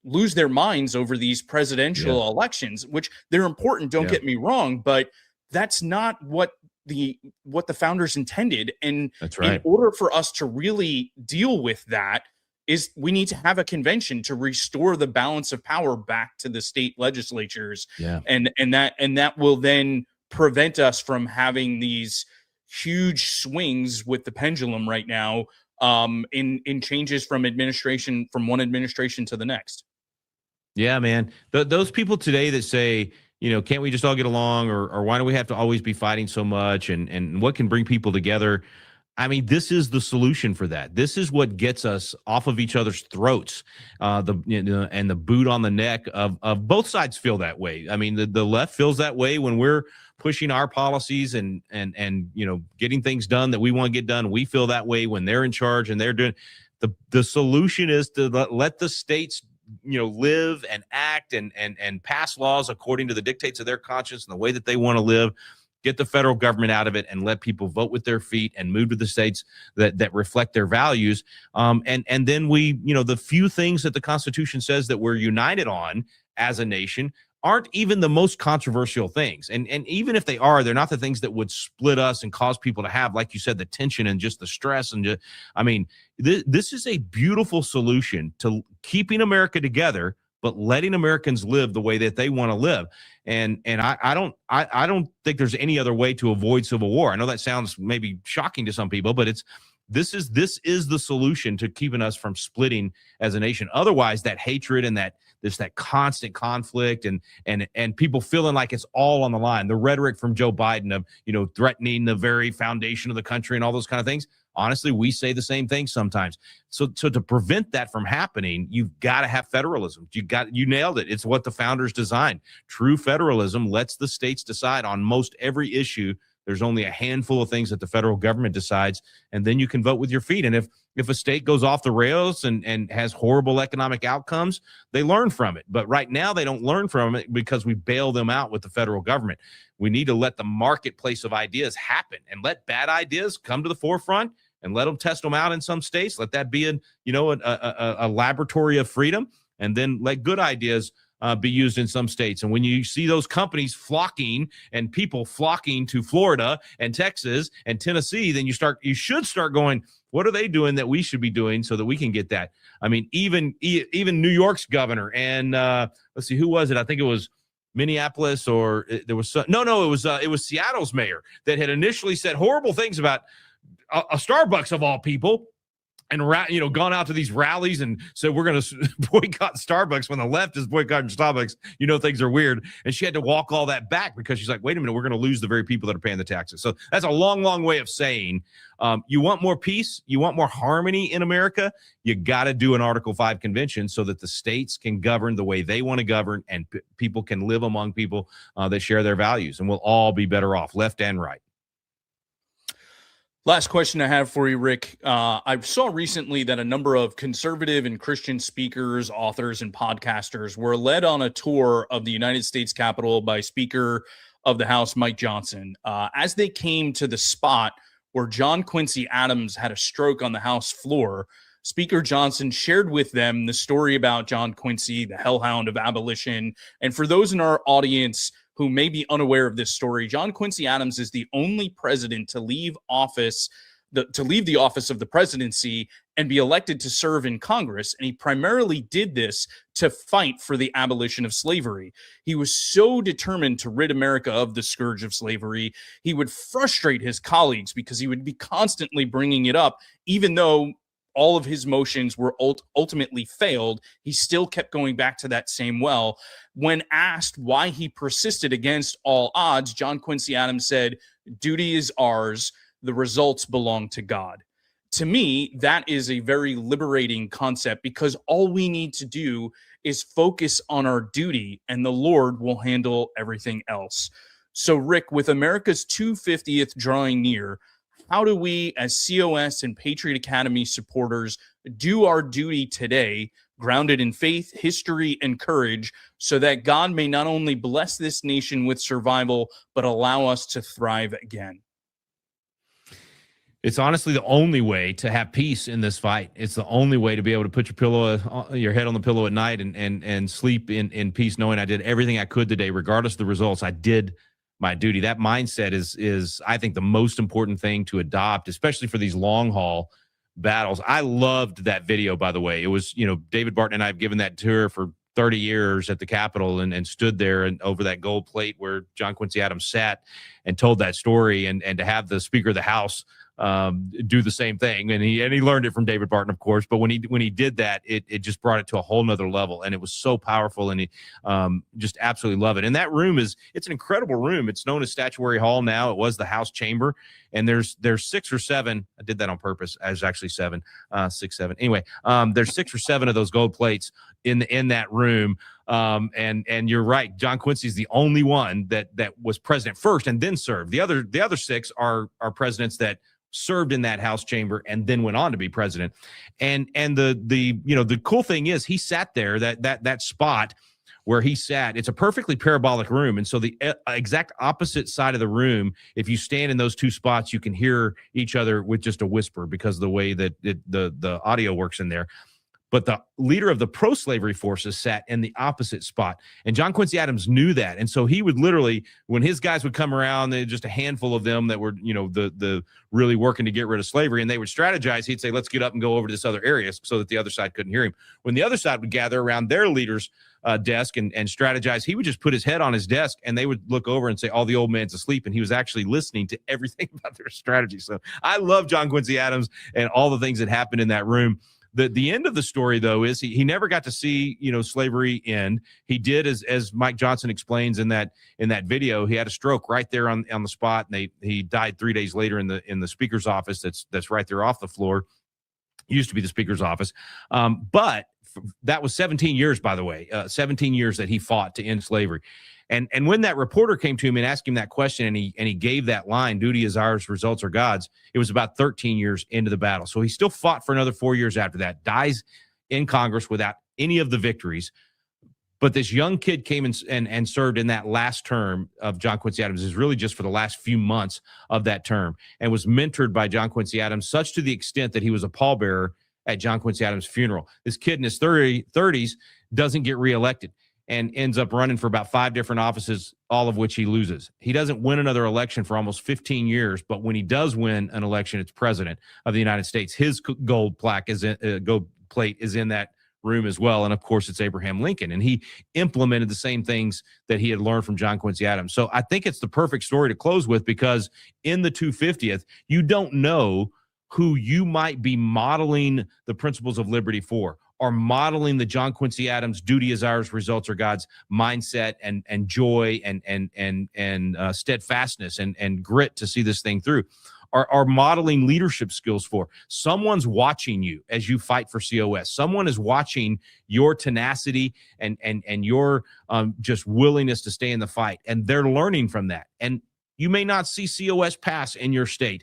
lose their minds over these presidential elections, which they're important. Don't get me wrong, but that's not what the founders intended. And that's right. In order for us to really deal with that, is we need to have a convention to restore the balance of power back to the state legislatures. Yeah. And that will then prevent us from having these huge swings with the pendulum right now, in changes from one administration to the next. Yeah, man. Those people today that say, can't we just all get along, or why do we have to always be fighting so much, and what can bring people together? I mean, this is the solution for that. This is what gets us off of each other's throats. And the boot on the neck of both sides feel that way. I mean, the left feels that way when we're pushing our policies and getting things done that we want to get done. We feel that way when they're in charge and they're doing. The solution is to let the states live and act and pass laws according to the dictates of their conscience and the way that they want to live. get the federal government out of it, and let people vote with their feet and move to the states that reflect their values. And then we, the few things that the Constitution says that we're united on as a nation aren't even the most controversial things. And even if they are, they're not the things that would split us and cause people to have, like you said, the tension and just the stress. And this is a beautiful solution to keeping America together, but letting Americans live the way that they want to live. And I don't think there's any other way to avoid civil war. I know that sounds maybe shocking to some people, but this is the solution to keeping us from splitting as a nation. Otherwise, that hatred and that constant conflict and people feeling like it's all on the line. The rhetoric from Joe Biden of, threatening the very foundation of the country and all those kind of things. Honestly, we say the same thing sometimes. So to prevent that from happening, you've got to have federalism. You nailed it. It's what the founders designed. True federalism lets the states decide on most every issue. There's only a handful of things that the federal government decides, and then you can vote with your feet. And if a state goes off the rails and has horrible economic outcomes, they learn from it. But right now they don't learn from it because we bail them out with the federal government. We need to let the marketplace of ideas happen and let bad ideas come to the forefront and let them test them out in some states. Let that be a laboratory of freedom, and then let good ideas be used in some states. And when you see those companies flocking and people flocking to Florida and Texas and Tennessee, then you should start going, what are they doing that we should be doing so that we can get that? I mean, even New York's governor and let's see, who was it? I think it was Minneapolis, or it was Seattle's mayor that had initially said horrible things about a Starbucks of all people, and gone out to these rallies and said we're going to boycott Starbucks when the left is boycotting Starbucks. Things are weird. And she had to walk all that back because she's like, wait a minute, we're going to lose the very people that are paying the taxes. So that's a long, long way of saying you want more peace, you want more harmony in America, you got to do an Article 5 convention so that the states can govern the way they want to govern, and people can live among people that share their values, and we'll all be better off, left and right. Last question I have for you, Rick. I saw recently that a number of conservative and Christian speakers, authors, and podcasters were led on a tour of the United States Capitol by Speaker of the House, Mike Johnson. As they came to the spot where John Quincy Adams had a stroke on the House floor, Speaker Johnson shared with them the story about John Quincy, the hellhound of abolition. And for those in our audience who may be unaware of this story, John Quincy Adams is the only president to leave the office of the presidency and be elected to serve in Congress. And he primarily did this to fight for the abolition of slavery. He was so determined to rid America of the scourge of slavery, he would frustrate his colleagues because he would be constantly bringing it up, even though all of his motions were ultimately failed. He still kept going back to that same well. When asked why he persisted against all odds, John Quincy Adams said, "Duty is ours. The results belong to God." To me, that is a very liberating concept, because all we need to do is focus on our duty, and the Lord will handle everything else. So, Rick, with America's 250th drawing near, how do we, as COS and Patriot Academy supporters, do our duty today, grounded in faith, history, and courage, so that God may not only bless this nation with survival, but allow us to thrive again? It's honestly the only way to have peace in this fight. It's the only way to be able to put your head on the pillow at night and sleep in peace, knowing I did everything I could today, regardless of the results. I did my duty. That mindset is I think the most important thing to adopt, especially for these long haul battles. I loved that video, by the way. It was, David Barton and I have given that tour for 30 years at the Capitol and stood there and over that gold plate where John Quincy Adams sat and told that story, and to have the Speaker of the House do the same thing. And he learned it from David Barton, of course, but when he did that, it just brought it to a whole nother level, and it was so powerful, and he just absolutely love it. And that room it's an incredible room. It's known as Statuary Hall now. It was the House chamber, and there's 6 or 7. I did that on purpose. I was actually 7, 6, 7. Anyway, there's 6 or 7 of those gold plates in that room. And you're right. John Quincy is the only one that was president first and then served. The other 6 are presidents that served in that House chamber and then went on to be president. And the cool thing is he sat there, that spot where he sat. It's a perfectly parabolic room. And so the exact opposite side of the room, if you stand in those two spots, you can hear each other with just a whisper because of the way that the audio works in there. But the leader of the pro-slavery forces sat in the opposite spot. And John Quincy Adams knew that. And so he would literally, when his guys would come around, just a handful of them that were, the really working to get rid of slavery, and they would strategize, he'd say, let's get up and go over to this other area so that the other side couldn't hear him. When the other side would gather around their leader's desk and strategize, he would just put his head on his desk and they would look over and say, oh, the old man's asleep. And he was actually listening to everything about their strategy. So I love John Quincy Adams and all the things that happened in that room. The end of the story, though, is he never got to see, slavery end. He did, as Mike Johnson explains in that video, he had a stroke right there on the spot, and he died 3 days later in the speaker's office. That's right there off the floor. Used to be the speaker's office, but that was 17 years, by the way, 17 years that he fought to end slavery. And when that reporter came to him and asked him that question, and he gave that line, duty is ours, results are God's, it was about 13 years into the battle. So he still fought for another 4 years after that, dies in Congress without any of the victories. But this young kid came and served in that last term of John Quincy Adams, is really just for the last few months of that term, and was mentored by John Quincy Adams, such to the extent that he was a pallbearer at John Quincy Adams' funeral. This kid in his 30s doesn't get reelected and ends up running for about 5 different offices, all of which he loses. He doesn't win another election for almost 15 years, but when he does win an election, it's president of the United States. His gold plate is in that room as well, and of course, it's Abraham Lincoln, and he implemented the same things that he had learned from John Quincy Adams. So I think it's the perfect story to close with, because in the 250th, you don't know who you might be modeling the principles of liberty for, or modeling the John Quincy Adams duty is ours, results are God's mindset and joy and steadfastness and grit to see this thing through, are modeling leadership skills for. Someone's watching you as you fight for COS. Someone is watching your tenacity and your just willingness to stay in the fight, and they're learning from that. And you may not see COS pass in your state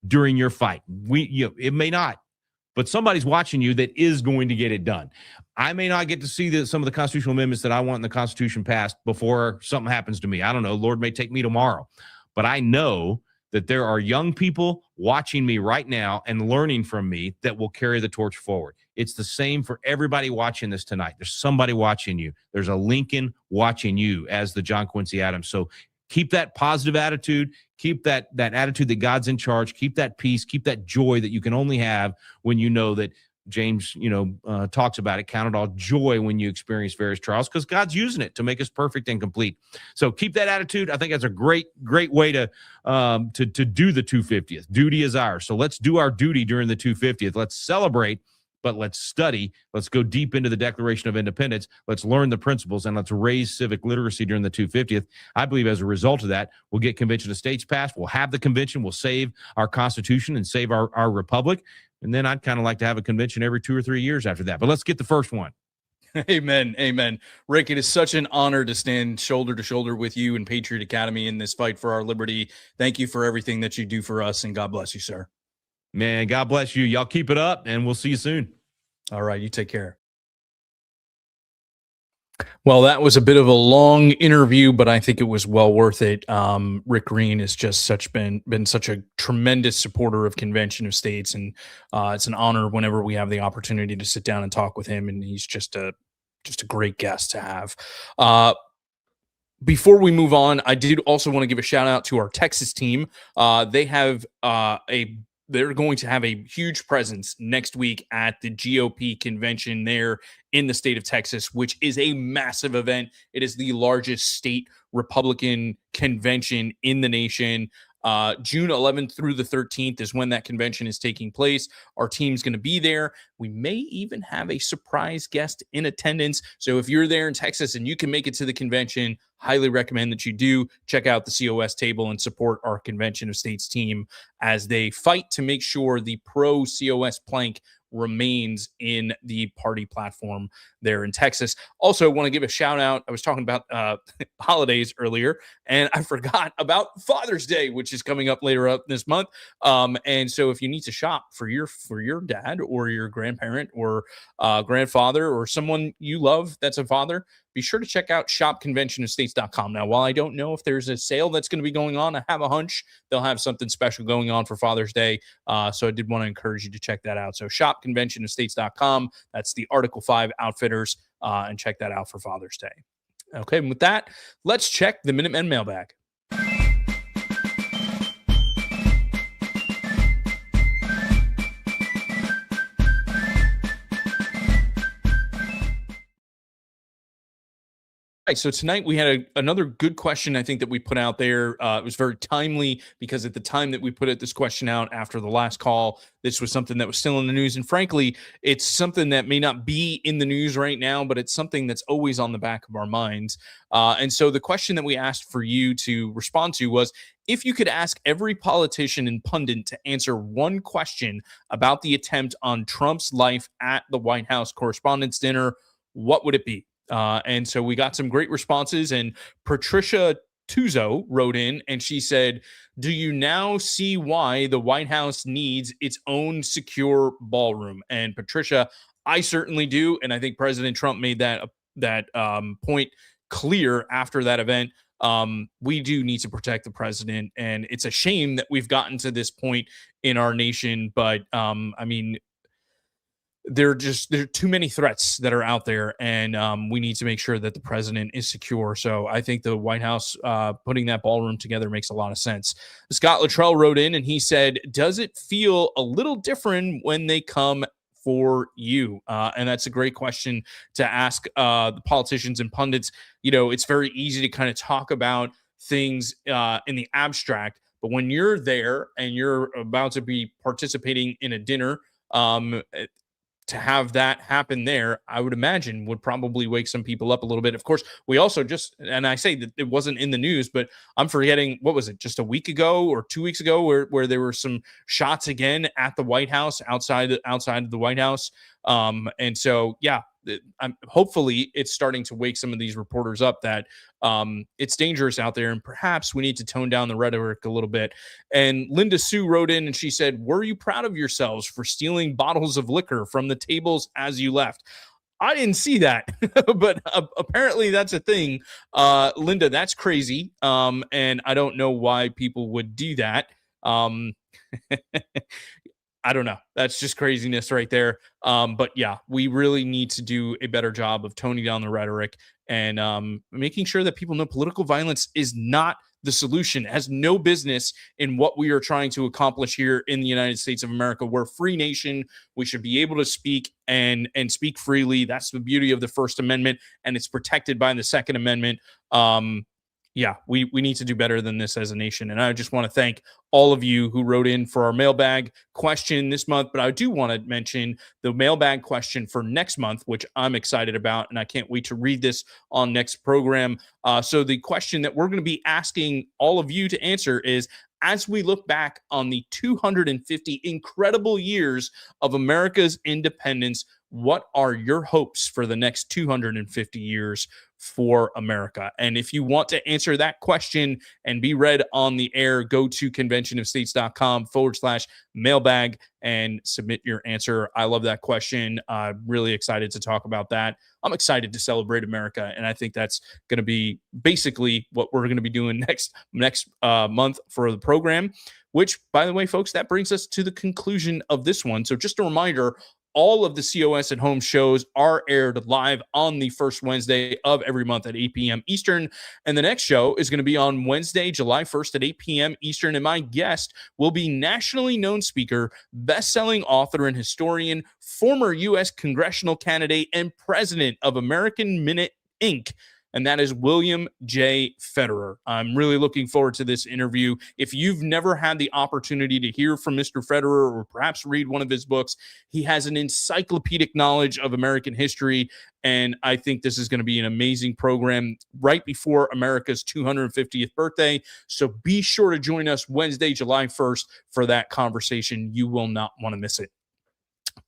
during your fight. It may not, but somebody's watching you that is going to get it done. I may not get to see some of the constitutional amendments that I want in the Constitution passed before something happens to me. I don't know. Lord may take me tomorrow. But I know that there are young people watching me right now and learning from me that will carry the torch forward. It's the same for everybody watching this tonight. There's somebody watching you. There's a Lincoln watching you as the John Quincy Adams. So keep that positive attitude. Keep that attitude that God's in charge. Keep that peace. Keep that joy that you can only have when you know that James, talks about it. Count it all joy when you experience various trials, because God's using it to make us perfect and complete. So keep that attitude. I think that's a great way to do the 250th. Duty is ours. So let's do our duty during the 250th. Let's celebrate, but let's study. Let's go deep into the Declaration of Independence. Let's learn the principles, and let's raise civic literacy during the 250th. I believe as a result of that, we'll get Convention of States passed. We'll have the convention. We'll save our Constitution and save our republic. And then I'd kind of like to have a convention every 2 or 3 years after that. But let's get the first one. Amen. Amen. Rick, it is such an honor to stand shoulder to shoulder with you and Patriot Academy in this fight for our liberty. Thank you for everything that you do for us, and God bless you, sir. Man, God bless you. Y'all keep it up, and we'll see you soon. All right. You take care. Well, that was a bit of a long interview, but I think it was well worth it. Rick Green has just been such a tremendous supporter of Convention of States, and it's an honor whenever we have the opportunity to sit down and talk with him. And he's just a great guest to have. Before we move on, I did also want to give a shout out to our Texas team. They have they're going to have a huge presence next week at the GOP convention there in the state of Texas, which is a massive event. It is the largest state Republican convention in the nation. June 11th through the 13th is when that convention is taking place. Our team's going to be there. We may even have a surprise guest in attendance. So if you're there in Texas and you can make it to the convention, highly recommend that you do check out the COS table and support our Convention of States team as they fight to make sure the pro-COS plank remains in the party platform there in Texas. Also, want to give a shout out. I was talking about holidays earlier, and I forgot about Father's Day, which is coming up later up this month. And so, if you need to shop for your dad or your grandparent or grandfather or someone you love that's a father, be sure to check out shopconventionofstates.com. Now, while I don't know if there's a sale that's going to be going on, I have a hunch they'll have something special going on for Father's Day. So I did want to encourage you to check that out. So shopconventionofstates.com. That's the Article 5 Outfitters, and check that out for Father's Day. Okay, and with that, let's check the Minutemen mailbag. Right, so tonight we had another good question, I think, that we put out there. It was very timely because at the time that we put this question out after the last call, this was something that was still in the news. And frankly, it's something that may not be in the news right now, but it's something that's always on the back of our minds. And so the question that we asked for you to respond to was, if you could ask every politician and pundit to answer one question about the attempt on Trump's life at the White House Correspondents' Dinner, what would it be? And so we got some great responses, and Patricia Tuzo wrote in and she said, do you now see why the White House needs its own secure ballroom? And Patricia, I certainly do. And I think President Trump made that point clear after that event. We do need to protect the president. And it's a shame that we've gotten to this point in our nation. But I mean, there are too many threats that are out there, and we need to make sure that the president is secure. So I think the White House putting that ballroom together makes a lot of sense. Scott Luttrell wrote in and he said, does it feel a little different when they come for you? And that's a great question to ask the politicians and pundits. You know, it's very easy to kind of talk about things in the abstract, but when you're there and you're about to be participating in a dinner, to have that happen there, I would imagine would probably wake some people up a little bit. Of course, we also and I say that it wasn't in the news, but I'm forgetting, what was it, just a week ago or 2 weeks ago, where there were some shots again at the White House, outside of the White House. And so, yeah, hopefully it's starting to wake some of these reporters up that it's dangerous out there, and perhaps we need to tone down the rhetoric a little bit. And Linda Sue wrote in and she said, were you proud of yourselves for stealing bottles of liquor from the tables as you left? I didn't see that, but apparently that's a thing. Linda, that's crazy. And I don't know why people would do that. I don't know. That's just craziness right there. But yeah, we really need to do a better job of toning down the rhetoric and making sure that people know political violence is not the solution, has no business in what we are trying to accomplish here in the United States of America. We're a free nation. We should be able to speak and speak freely. That's the beauty of the First Amendment, and it's protected by the Second Amendment. Yeah, we need to do better than this as a nation. And I just want to thank all of you who wrote in for our mailbag question this month. But I do want to mention the mailbag question for next month, which I'm excited about. And I can't wait to read this on next program. So the question that we're going to be asking all of you to answer is, as we look back on the 250 incredible years of America's independence, what are your hopes for the next 250 years for America? And if you want to answer that question and be read on the air, go to conventionofstates.com/mailbag and submit your answer. I love that question. I'm really excited to talk about that. I'm excited to celebrate America, and I think that's going to be basically what we're going to be doing next month for the program, which, by the way, folks, that brings us to the conclusion of this one. So just a reminder, all of the COS at Home shows are aired live on the first Wednesday of every month at 8 p.m. Eastern. And the next show is going to be on Wednesday, July 1st at 8 p.m. Eastern. And my guest will be nationally known speaker, best-selling author and historian, former U.S. congressional candidate, and president of American Minute, Inc., and that is William J. Federer. I'm really looking forward to this interview. If you've never had the opportunity to hear from Mr. Federer or perhaps read one of his books, he has an encyclopedic knowledge of American history, and I think this is going to be an amazing program right before America's 250th birthday. So be sure to join us Wednesday, July 1st for that conversation. You will not want to miss it.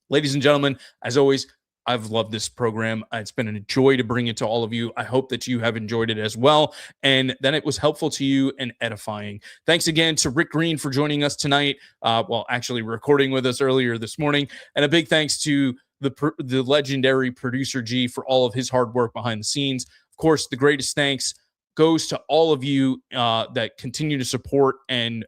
Ladies and gentlemen, as always, I've loved this program. It's been a joy to bring it to all of you. I hope that you have enjoyed it as well, and that it was helpful to you and edifying. Thanks again to Rick Green for joining us tonight. Actually recording with us earlier this morning, and a big thanks to the legendary producer G for all of his hard work behind the scenes. Of course, the greatest thanks goes to all of you that continue to support and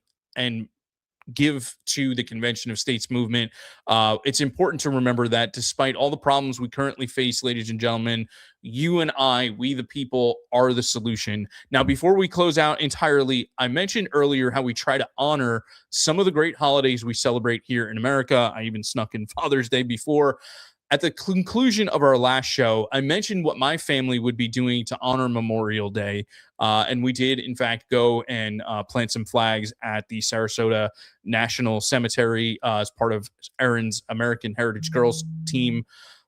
give to the Convention of States movement. It's important to remember that despite all the problems we currently face, ladies and gentlemen, you and I, we the people, are the solution. Now, before we close out entirely, I mentioned earlier how we try to honor some of the great holidays we celebrate here in America. I even snuck in Father's Day before. At the conclusion of our last show, I mentioned what my family would be doing to honor Memorial Day. And we did, in fact, go and plant some flags at the Sarasota National Cemetery as part of Erin's American Heritage Girls team.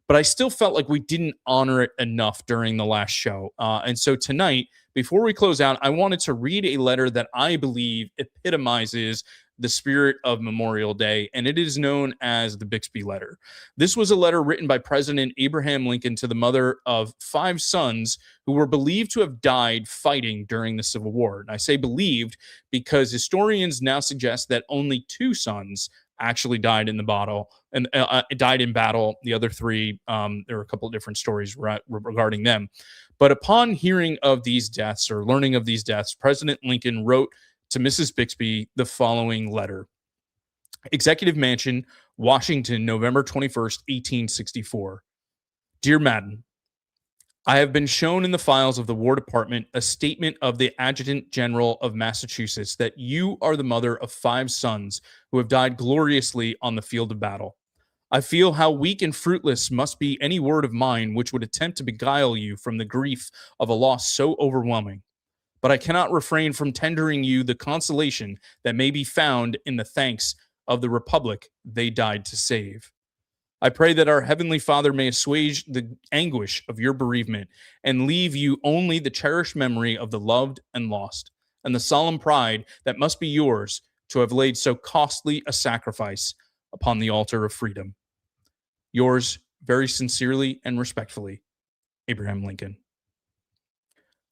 But I still felt like we didn't honor it enough during the last show. And so tonight, before we close out, I wanted to read a letter that I believe epitomizes the spirit of Memorial Day, and it is known as the Bixby Letter. This was a letter written by President Abraham Lincoln to the mother of 5 sons who were believed to have died fighting during the Civil War. And I say believed because historians now suggest that only 2 sons actually died in the battle and died in battle. The other 3, there are a couple of different stories regarding them. But upon hearing of these deaths or learning of these deaths, President Lincoln wrote to Mrs. Bixby the following letter. Executive Mansion, Washington, November 21st, 1864. Dear Madam, I have been shown in the files of the War Department a statement of the Adjutant General of Massachusetts that you are the mother of 5 sons who have died gloriously on the field of battle. I feel how weak and fruitless must be any word of mine which would attempt to beguile you from the grief of a loss so overwhelming. But I cannot refrain from tendering you the consolation that may be found in the thanks of the Republic they died to save. I pray that our Heavenly Father may assuage the anguish of your bereavement and leave you only the cherished memory of the loved and lost, and the solemn pride that must be yours to have laid so costly a sacrifice upon the altar of freedom. Yours very sincerely and respectfully, Abraham Lincoln.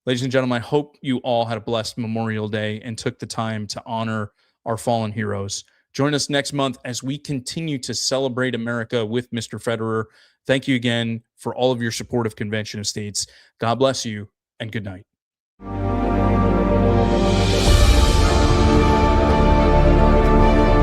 Ladies and gentlemen, I hope you all had a blessed Memorial Day and took the time to honor our fallen heroes. Join us next month as we continue to celebrate America with Mr. Federer. Thank you again for all of your support of Convention of States. God bless you and good night.